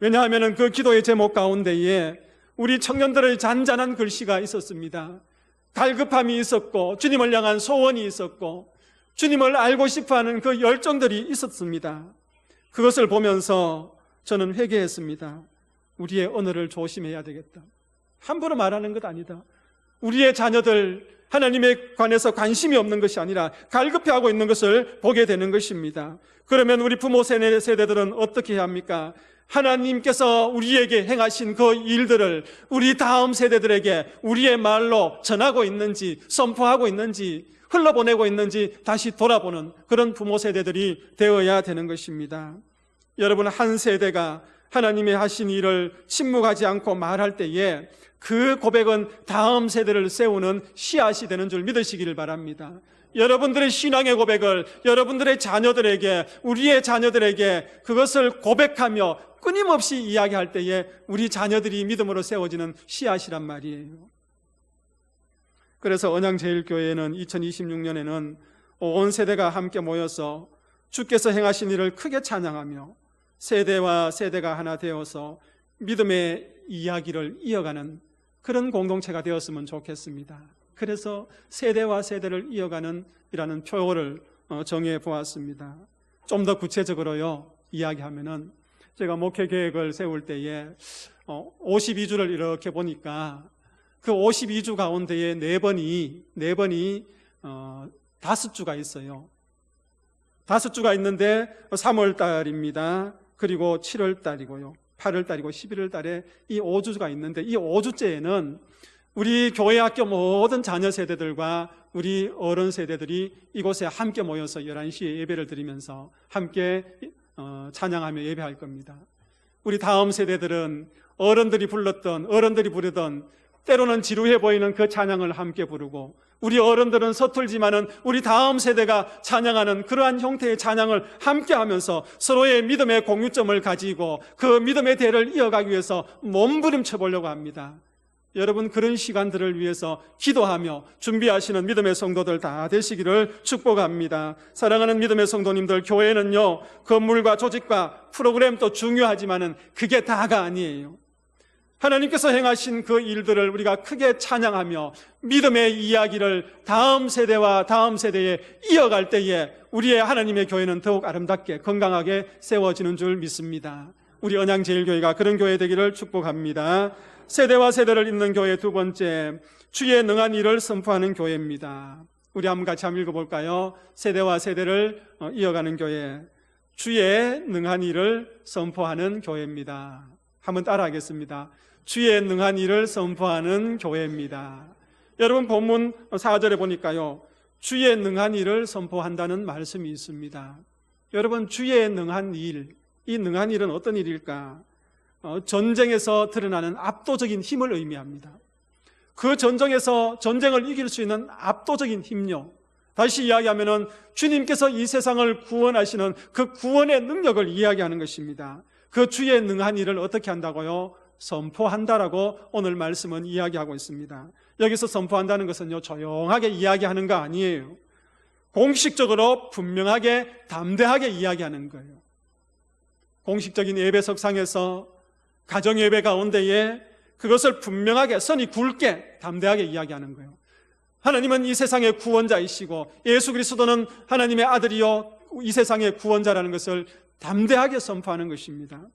왜냐하면 그 기도의 제목 가운데에 우리 청년들의 잔잔한 글씨가 있었습니다. 갈급함이 있었고 주님을 향한 소원이 있었고 주님을 알고 싶어하는 그 열정들이 있었습니다. 그것을 보면서 저는 회개했습니다. 우리의 언어를 조심해야 되겠다. 함부로 말하는 것 아니다. 우리의 자녀들 하나님에 관해서 관심이 없는 것이 아니라 갈급해하고 있는 것을 보게 되는 것입니다. 그러면 우리 부모 세대들은 어떻게 해야 합니까? 하나님께서 우리에게 행하신 그 일들을 우리 다음 세대들에게 우리의 말로 전하고 있는지, 선포하고 있는지, 흘러보내고 있는지 다시 돌아보는 그런 부모 세대들이 되어야 되는 것입니다. 여러분, 한 세대가 하나님의 하신 일을 침묵하지 않고 말할 때에 그 고백은 다음 세대를 세우는 씨앗이 되는 줄 믿으시기를 바랍니다. 여러분들의 신앙의 고백을 여러분들의 자녀들에게, 우리의 자녀들에게 그것을 고백하며 끊임없이 이야기할 때에 우리 자녀들이 믿음으로 세워지는 씨앗이란 말이에요. 그래서 언양제일교회는 2026년에는 온 세대가 함께 모여서 주께서 행하신 일을 크게 찬양하며 세대와 세대가 하나 되어서 믿음의 이야기를 이어가는 그런 공동체가 되었으면 좋겠습니다. 그래서 세대와 세대를 이어가는 이라는 표어를 정해 보았습니다. 좀 더 구체적으로요 이야기하면은, 제가 목회 계획을 세울 때에 52주를 이렇게 보니까 그 52주 가운데에 4번이 5주가 있어요. 5주가 있는데 3월 달입니다. 그리고 7월 달이고요. 8월 달이고 11월 달에 이 5주가 있는데, 이 5주째에는 우리 교회 학교 모든 자녀 세대들과 우리 어른 세대들이 이곳에 함께 모여서 11시에 예배를 드리면서 함께 찬양하며 예배할 겁니다. 우리 다음 세대들은 어른들이 부르던 때로는 지루해 보이는 그 찬양을 함께 부르고, 우리 어른들은 서툴지만은 우리 다음 세대가 찬양하는 그러한 형태의 찬양을 함께 하면서 서로의 믿음의 공유점을 가지고 그 믿음의 대를 이어가기 위해서 몸부림쳐 보려고 합니다. 여러분, 그런 시간들을 위해서 기도하며 준비하시는 믿음의 성도들 다 되시기를 축복합니다. 사랑하는 믿음의 성도님들, 교회는요 건물과 조직과 프로그램도 중요하지만은 그게 다가 아니에요. 하나님께서 행하신 그 일들을 우리가 크게 찬양하며 믿음의 이야기를 다음 세대와 다음 세대에 이어갈 때에 우리의 하나님의 교회는 더욱 아름답게 건강하게 세워지는 줄 믿습니다. 우리 언양제일교회가 그런 교회 되기를 축복합니다. 세대와 세대를 잇는 교회 두 번째, 주의 능한 일을 선포하는 교회입니다. 우리 한번 같이 한번 읽어볼까요? 세대와 세대를 이어가는 교회, 주의 능한 일을 선포하는 교회입니다. 한번 따라하겠습니다. 주의 능한 일을 선포하는 교회입니다. 여러분, 본문 4절에 보니까요 주의 능한 일을 선포한다는 말씀이 있습니다. 여러분, 주의 능한 일, 이 능한 일은 어떤 일일까? 전쟁에서 드러나는 압도적인 힘을 의미합니다. 그 전쟁을 이길 수 있는 압도적인 힘요. 다시 이야기하면은 주님께서 이 세상을 구원하시는 그 구원의 능력을 이야기하는 것입니다. 그 주의 능한 일을 어떻게 한다고요? 선포한다라고 오늘 말씀은 이야기하고 있습니다. 여기서 선포한다는 것은요 조용하게 이야기하는 거 아니에요. 공식적으로 분명하게 담대하게 이야기하는 거예요. 공식적인 예배석상에서 가정예배 가운데에 그것을 분명하게 선이 굵게 담대하게 이야기하는 거예요. 하나님은 이 세상의 구원자이시고 예수 그리스도는 하나님의 아들이요 이 세상의 구원자라는 것을 담대하게 선포하는 것입니다.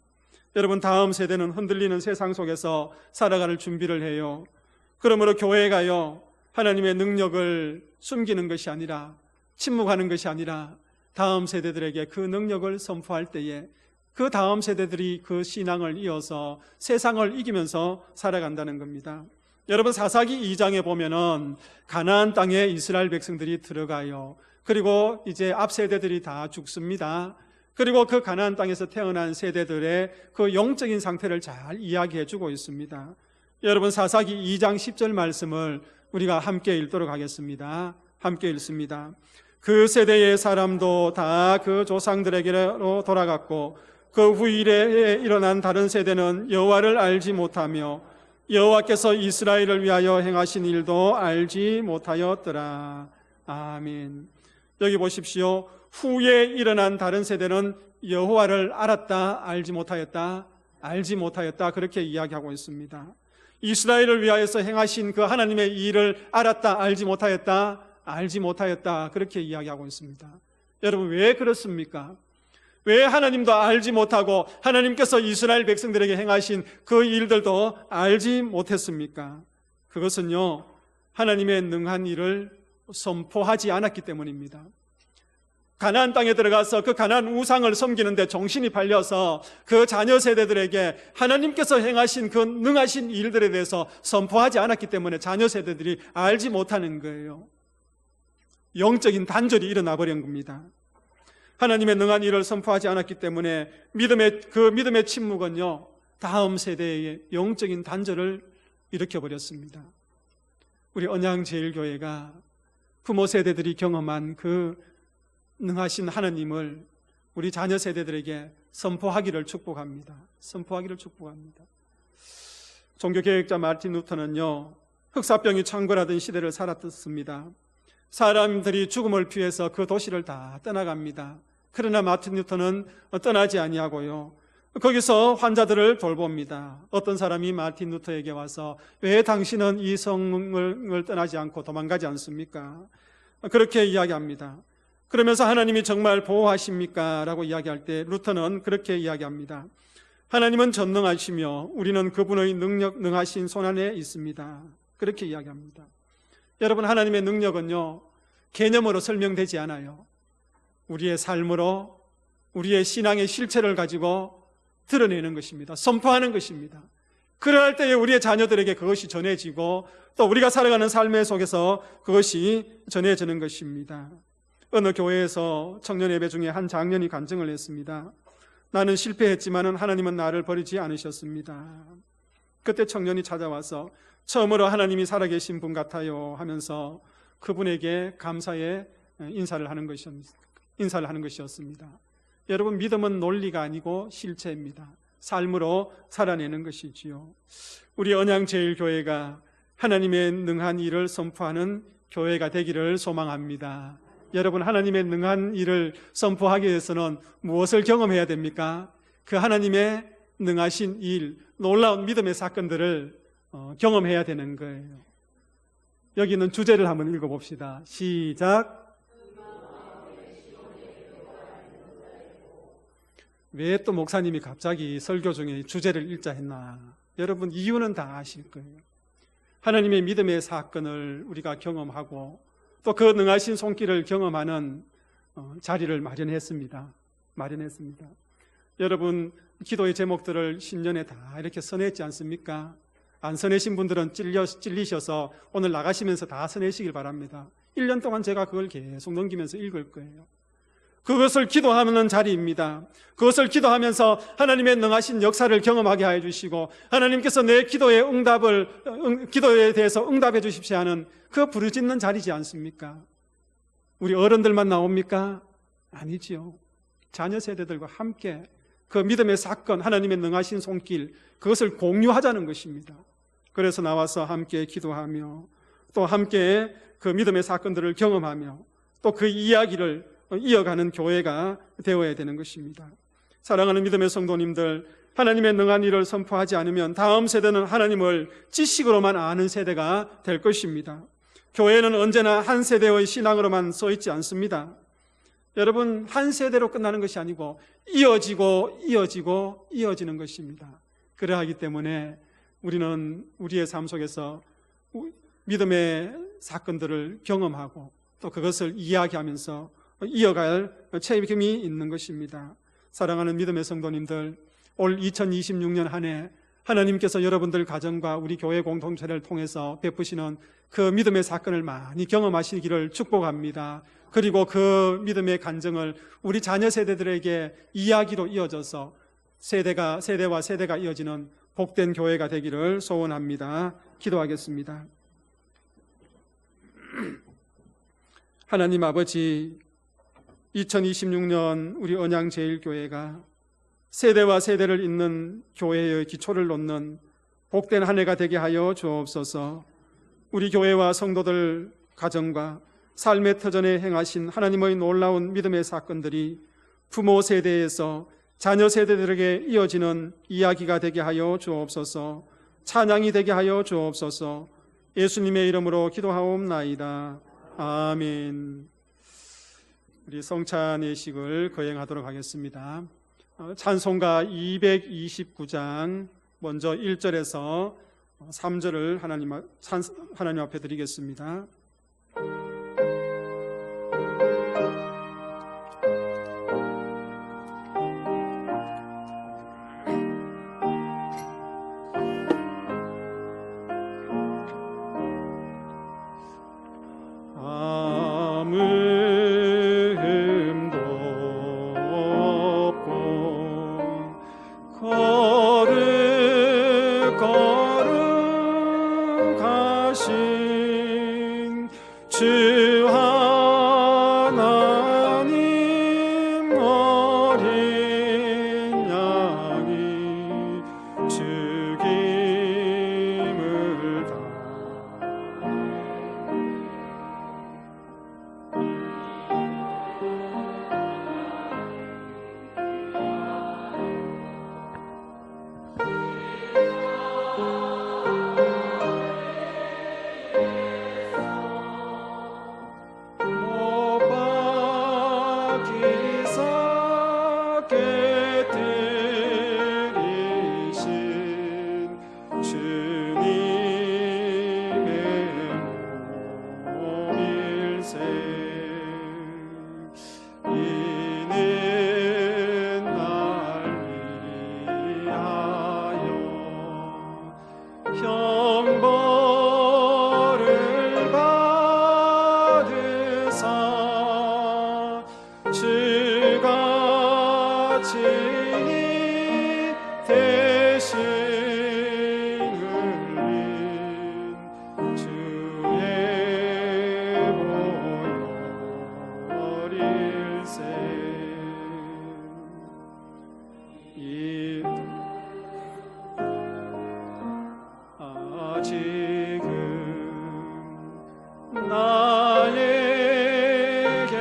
여러분, 다음 세대는 흔들리는 세상 속에서 살아갈 준비를 해요. 그러므로 교회가요 하나님의 능력을 숨기는 것이 아니라, 침묵하는 것이 아니라 다음 세대들에게 그 능력을 선포할 때에 그 다음 세대들이 그 신앙을 이어서 세상을 이기면서 살아간다는 겁니다. 여러분 사사기 2장에 보면은 가나안 땅에 이스라엘 백성들이 들어가요. 그리고 이제 앞 세대들이 다 죽습니다. 그리고 그 가나안 땅에서 태어난 세대들의 그 영적인 상태를 잘 이야기해 주고 있습니다. 여러분 사사기 2장 10절 말씀을 우리가 함께 읽도록 하겠습니다. 함께 읽습니다. 그 세대의 사람도 다 그 조상들에게로 돌아갔고 그 후일에 일어난 다른 세대는 여호와를 알지 못하며 여호와께서 이스라엘을 위하여 행하신 일도 알지 못하였더라. 아멘. 여기 보십시오. 후에 일어난 다른 세대는 여호와를 알았다, 알지 못하였다, 알지 못하였다, 그렇게 이야기하고 있습니다. 이스라엘을 위하여서 행하신 그 하나님의 일을 알았다, 알지 못하였다, 알지 못하였다, 그렇게 이야기하고 있습니다. 여러분 왜 그렇습니까? 왜 하나님도 알지 못하고 하나님께서 이스라엘 백성들에게 행하신 그 일들도 알지 못했습니까? 그것은요, 하나님의 능한 일을 선포하지 않았기 때문입니다. 가나안 땅에 들어가서 그 가나안 우상을 섬기는데 정신이 팔려서 그 자녀 세대들에게 하나님께서 행하신 그 능하신 일들에 대해서 선포하지 않았기 때문에 자녀 세대들이 알지 못하는 거예요. 영적인 단절이 일어나 버린 겁니다. 하나님의 능한 일을 선포하지 않았기 때문에 믿음의 침묵은요, 다음 세대의 영적인 단절을 일으켜버렸습니다. 우리 언양제일교회가 부모 세대들이 경험한 그 능하신 하나님을 우리 자녀 세대들에게 선포하기를 축복합니다. 선포하기를 축복합니다. 종교개혁자 마틴 루터는요, 흑사병이 창궐하던 시대를 살았습니다. 사람들이 죽음을 피해서 그 도시를 다 떠나갑니다. 그러나 마틴 루터는 떠나지 아니하고요, 거기서 환자들을 돌봅니다. 어떤 사람이 마틴 루터에게 와서 왜 당신은 이 성을 떠나지 않고 도망가지 않습니까? 그렇게 이야기합니다. 그러면서 하나님이 정말 보호하십니까? 라고 이야기할 때 루터는 그렇게 이야기합니다. 하나님은 전능하시며 우리는 그분의 능하신 손안에 있습니다. 그렇게 이야기합니다. 여러분, 하나님의 능력은요, 개념으로 설명되지 않아요. 우리의 삶으로, 우리의 신앙의 실체를 가지고 드러내는 것입니다. 선포하는 것입니다. 그럴 때에 우리의 자녀들에게 그것이 전해지고 또 우리가 살아가는 삶의 속에서 그것이 전해지는 것입니다. 어느 교회에서 청년 예배 중에 한 장년이 간증을 했습니다. 나는 실패했지만 하나님은 나를 버리지 않으셨습니다. 그때 청년이 찾아와서 처음으로 하나님이 살아계신 분 같아요 하면서 그분에게 감사의 인사를 하는 것이었습니다. 여러분, 믿음은 논리가 아니고 실체입니다. 삶으로 살아내는 것이지요. 우리 언양제일교회가 하나님의 능한 일을 선포하는 교회가 되기를 소망합니다. 여러분, 하나님의 능한 일을 선포하기 위해서는 무엇을 경험해야 됩니까? 그 하나님의 능하신 일, 놀라운 믿음의 사건들을 경험해야 되는 거예요. 여기 있는 주제를 한번 읽어봅시다. 시작. 왜 또 목사님이 갑자기 설교 중에 주제를 읽자 했나? 여러분, 이유는 다 아실 거예요. 하나님의 믿음의 사건을 우리가 경험하고 또 그 능하신 손길을 경험하는 자리를 마련했습니다. 여러분, 기도의 제목들을 신년에 다 이렇게 써냈지 않습니까? 안 써내신 분들은 찔리셔서 오늘 나가시면서 다 써내시길 바랍니다. 1년 동안 제가 그걸 계속 넘기면서 읽을 거예요. 그것을 기도하는 자리입니다. 그것을 기도하면서 하나님의 능하신 역사를 경험하게 해 주시고 하나님께서 내 기도에 대해서 응답해 주십시오 하는 그 부르짖는 자리지 않습니까? 우리 어른들만 나옵니까? 아니지요. 자녀 세대들과 함께 그 믿음의 사건, 하나님의 능하신 손길, 그것을 공유하자는 것입니다. 그래서 나와서 함께 기도하며 또 함께 그 믿음의 사건들을 경험하며 또 그 이야기를 이어가는 교회가 되어야 되는 것입니다. 사랑하는 믿음의 성도님들, 하나님의 능한 일을 선포하지 않으면 다음 세대는 하나님을 지식으로만 아는 세대가 될 것입니다. 교회는 언제나 한 세대의 신앙으로만 서 있지 않습니다. 여러분, 한 세대로 끝나는 것이 아니고 이어지는 것입니다. 그러하기 때문에 우리는 우리의 삶 속에서 믿음의 사건들을 경험하고 또 그것을 이야기하면서 이어갈 책임이 있는 것입니다. 사랑하는 믿음의 성도님들, 올 2026년 한 해 하나님께서 여러분들 가정과 우리 교회 공동체를 통해서 베푸시는 그 믿음의 사건을 많이 경험하시기를 축복합니다. 그리고 그 믿음의 간증을 우리 자녀 세대들에게 이야기로 이어져서 세대와 세대가 이어지는 복된 교회가 되기를 소원합니다. 기도하겠습니다. 하나님 아버지, 2026년 우리 언양제일교회가 세대와 세대를 잇는 교회의 기초를 놓는 복된 한 해가 되게 하여 주옵소서. 우리 교회와 성도들 가정과 삶의 터전에 행하신 하나님의 놀라운 믿음의 사건들이 부모 세대에서 자녀 세대들에게 이어지는 이야기가 되게 하여 주옵소서. 찬양이 되게 하여 주옵소서. 예수님의 이름으로 기도하옵나이다. 아멘. 우리 성찬 예식을 거행하도록 하겠습니다. 찬송가 229장 먼저 1절에서 3절을 하나님 앞에 드리겠습니다. 주 하나님 어린 양이 죽임을 형벌을 받으사 주가 친히 대신 흘린 주의 보혈일세. 지금 나에게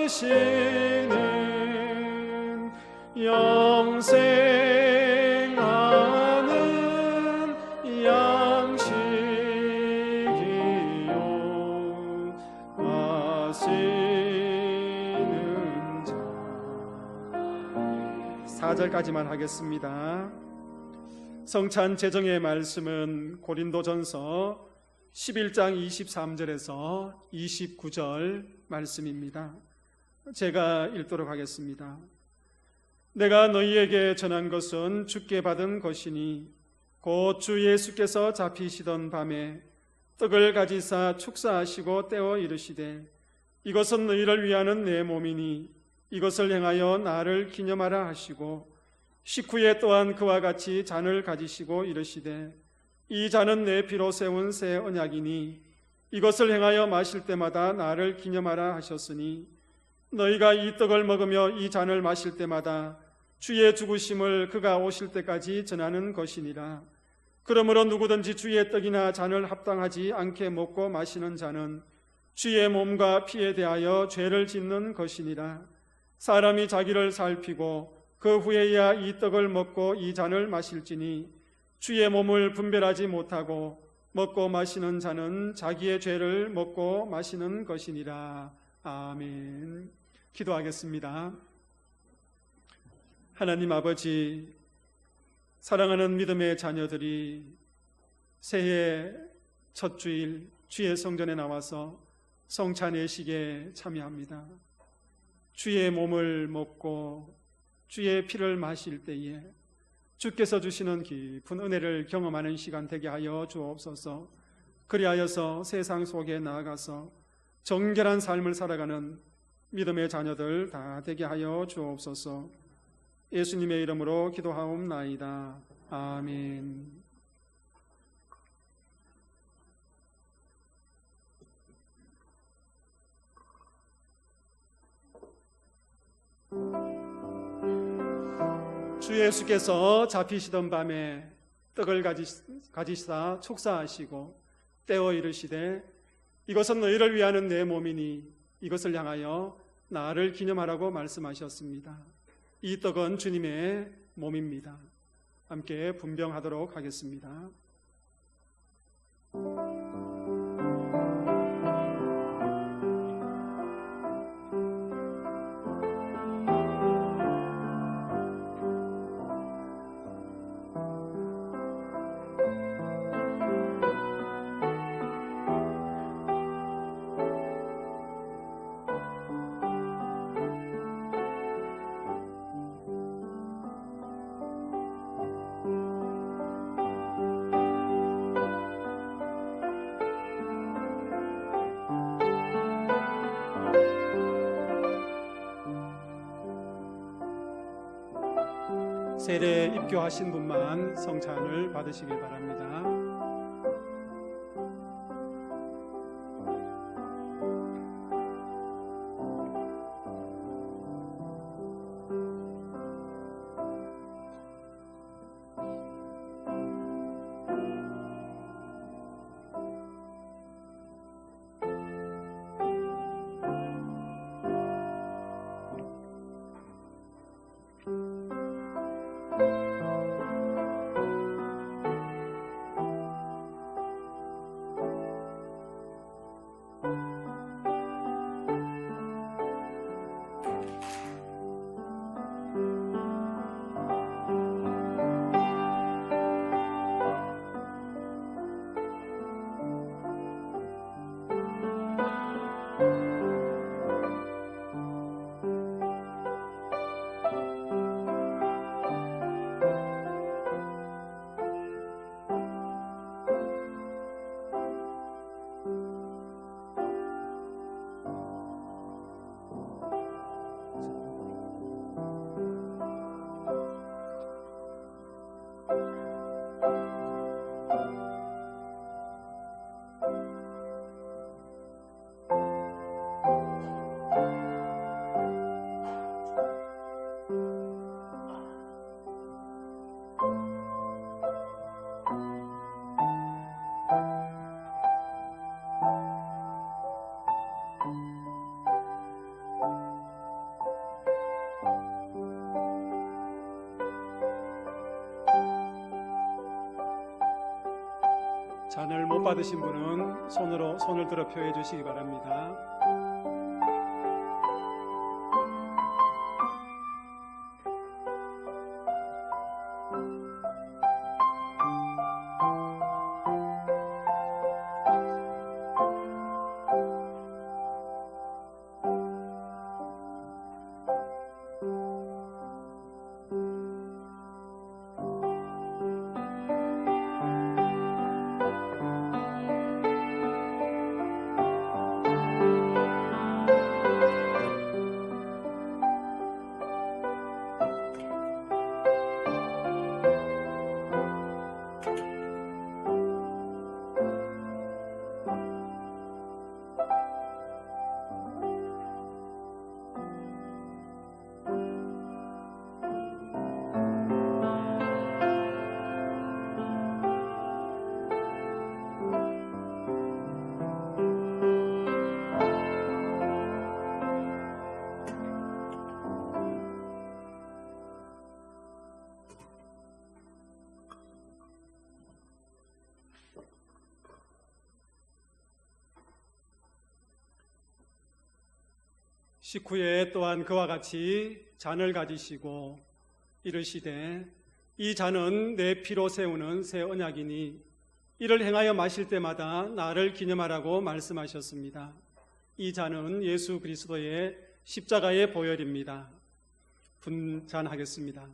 주시는 영생하는 양식이요 마시는 자. 4절까지만 하겠습니다. 성찬 제정의 말씀은 고린도전서 11장 23절에서 29절 말씀입니다. 제가 읽도록 하겠습니다. 내가 너희에게 전한 것은 주께 받은 것이니 곧 주 예수께서 잡히시던 밤에 떡을 가지사 축사하시고 떼어 이르시되 이것은 너희를 위하는 내 몸이니 이것을 행하여 나를 기념하라 하시고 식후에 또한 그와 같이 잔을 가지시고 이르시되 이 잔은 내 피로 세운 새 언약이니 이것을 행하여 마실 때마다 나를 기념하라 하셨으니 너희가 이 떡을 먹으며 이 잔을 마실 때마다 주의 죽으심을 그가 오실 때까지 전하는 것이니라. 그러므로 누구든지 주의 떡이나 잔을 합당하지 않게 먹고 마시는 자는 주의 몸과 피에 대하여 죄를 짓는 것이니라. 사람이 자기를 살피고 그 후에야 이 떡을 먹고 이 잔을 마실지니 주의 몸을 분별하지 못하고 먹고 마시는 자는 자기의 죄를 먹고 마시는 것이니라. 아멘. 기도하겠습니다. 하나님 아버지, 사랑하는 믿음의 자녀들이 새해 첫 주일 주의 성전에 나와서 성찬 예식에 참여합니다. 주의 몸을 먹고 주의 피를 마실 때에 주께서 주시는 깊은 은혜를 경험하는 시간 되게 하여 주옵소서. 그리하여서 세상 속에 나아가서 정결한 삶을 살아가는 믿음의 자녀들 다 되게 하여 주옵소서. 예수님의 이름으로 기도하옵나이다. 아멘. 주 예수께서 잡히시던 밤에 떡을 가지시다 축사하시고 떼어 이르시되 이것은 너희를 위하는 내 몸이니 이것을 향하여 나를 기념하라고 말씀하셨습니다. 이 떡은 주님의 몸입니다. 함께 분병하도록 하겠습니다. 세례 입교하신 분만 성찬을 받으시길 바랍니다. 잔을 못 받으신 분은 손을 들어 표해 주시기 바랍니다. 식후에 또한 그와 같이 잔을 가지시고 이르시되 이 잔은 내 피로 세우는 새 언약이니 이를 행하여 마실 때마다 나를 기념하라고 말씀하셨습니다. 이 잔은 예수 그리스도의 십자가의 보혈입니다. 분잔하겠습니다.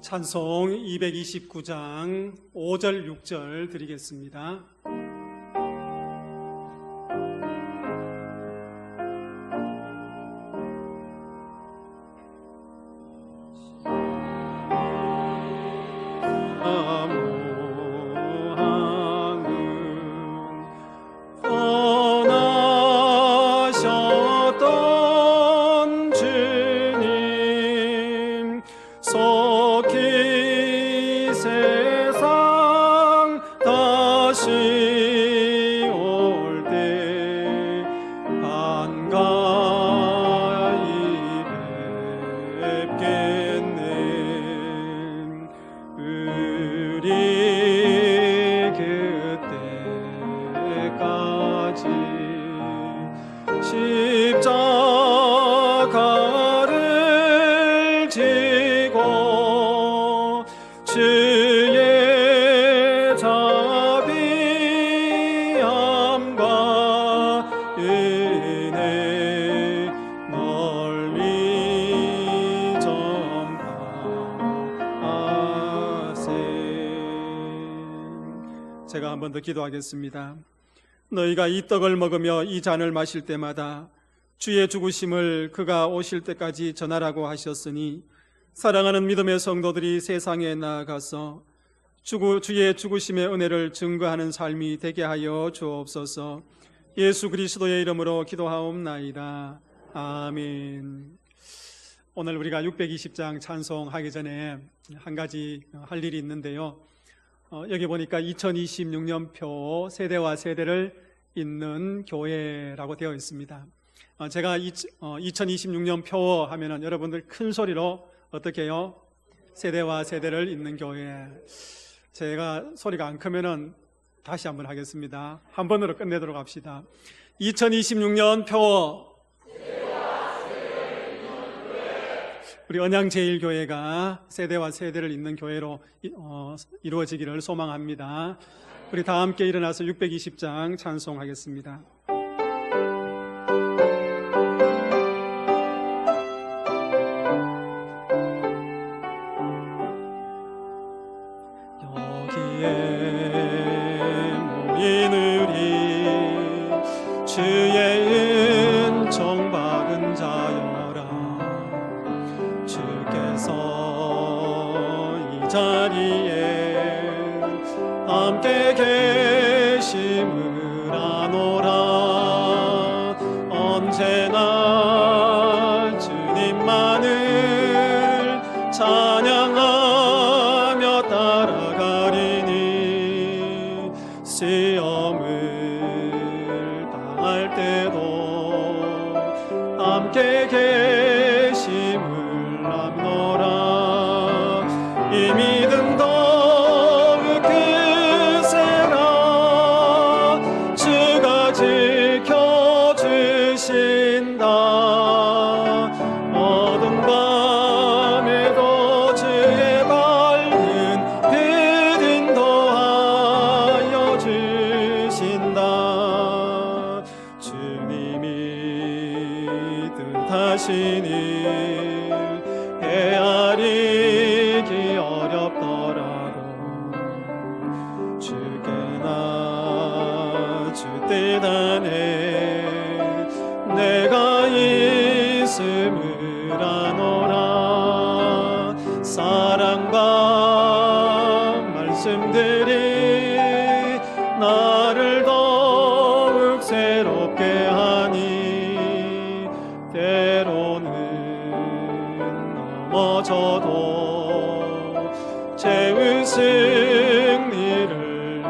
찬송 229장 5절 6절 드리겠습니다. 속히 세상 다시 올 때 반가이 뵙겠네. 우리 그때까지 십자가를 지고 주의 자비함과 은혜 널리 전파하세. 제가 한 번 더 기도하겠습니다. 너희가 이 떡을 먹으며 이 잔을 마실 때마다 주의 죽으심을 그가 오실 때까지 전하라고 하셨으니 사랑하는 믿음의 성도들이 세상에 나아가서 주의 죽으심의 은혜를 증거하는 삶이 되게 하여 주옵소서. 예수 그리스도의 이름으로 기도하옵나이다. 아멘. 오늘 우리가 620장 찬송하기 전에 한 가지 할 일이 있는데요. 여기 보니까 2026년표 세대와 세대를 잇는 교회라고 되어 있습니다. 제가 2026년표 하면은 여러분들 큰 소리로 어떻게 해요? 세대와 세대를 잇는 교회. 제가 소리가 안 크면은 다시 한번 하겠습니다. 한 번으로 끝내도록 합시다. 2026년 표 우리 언양제일교회가 세대와 세대를 잇는 교회로 이루어지기를 소망합니다. 우리 다 함께 일어나서 620장 찬송하겠습니다. 여기에 모인 우리 주의 은총 받은 자여라. 주께서 이 자리에 함께 계심을 아노라. 언제나 주님만을 찬양하며 따라가리니 시험을 당할 때도 함께 계심을 압노라. 이 믿음 더욱 크세라. 주가 지켜주신다. 어두운 밤에도 주의 밝은 빛 인도하여 주신다. 주님이 뜻하시니 헤아리기 어렵더라도 주께나 주 뜻 안에 내가 있음을 아노라. 사랑과 말씀들이 나를 더욱 새롭게 하니 때로는 넘어져도 죄의 승리를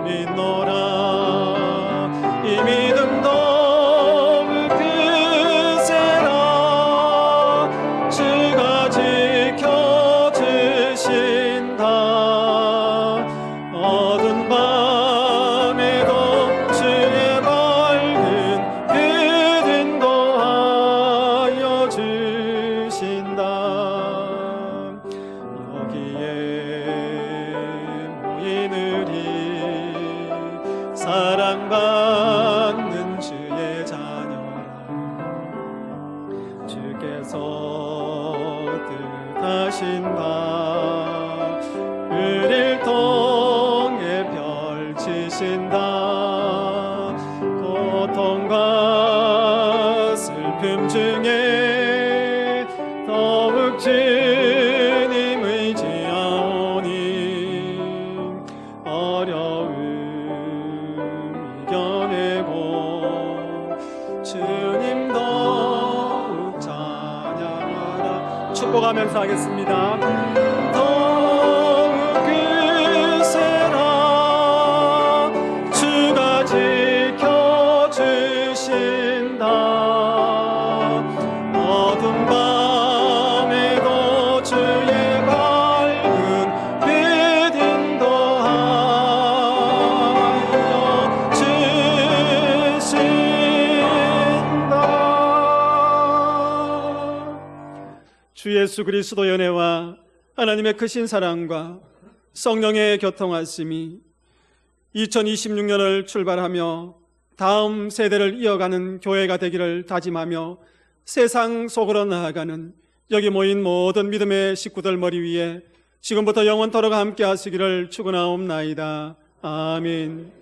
믿노라. 이 믿음 더욱 크세라. 주가 지켜주신다. 어두운 밤에도 주의 밝은 빛 인도하여 주신다. 여기에 모인 우리 사랑받는 주의 자녀라. 주께서 뜻하신 바 슬픔 중에 더욱 주님 의지하오니 어려움 이겨내고 주님 더욱 찬양하라. 축복하면서 하겠습니다. 더욱 그세라 주가 지켜주신다. 어두운 밤에도 주의 밝은 빛 인도하여 주신다. 주 예수 그리스도의 은혜와 하나님의 크신 사랑과 성령의 교통하심이 2026년을 출발하며 다음 세대를 이어가는 교회가 되기를 다짐하며 세상 속으로 나아가는 여기 모인 모든 믿음의 식구들 머리 위에 지금부터 영원토록 함께 하시기를 축원하옵나이다. 아멘.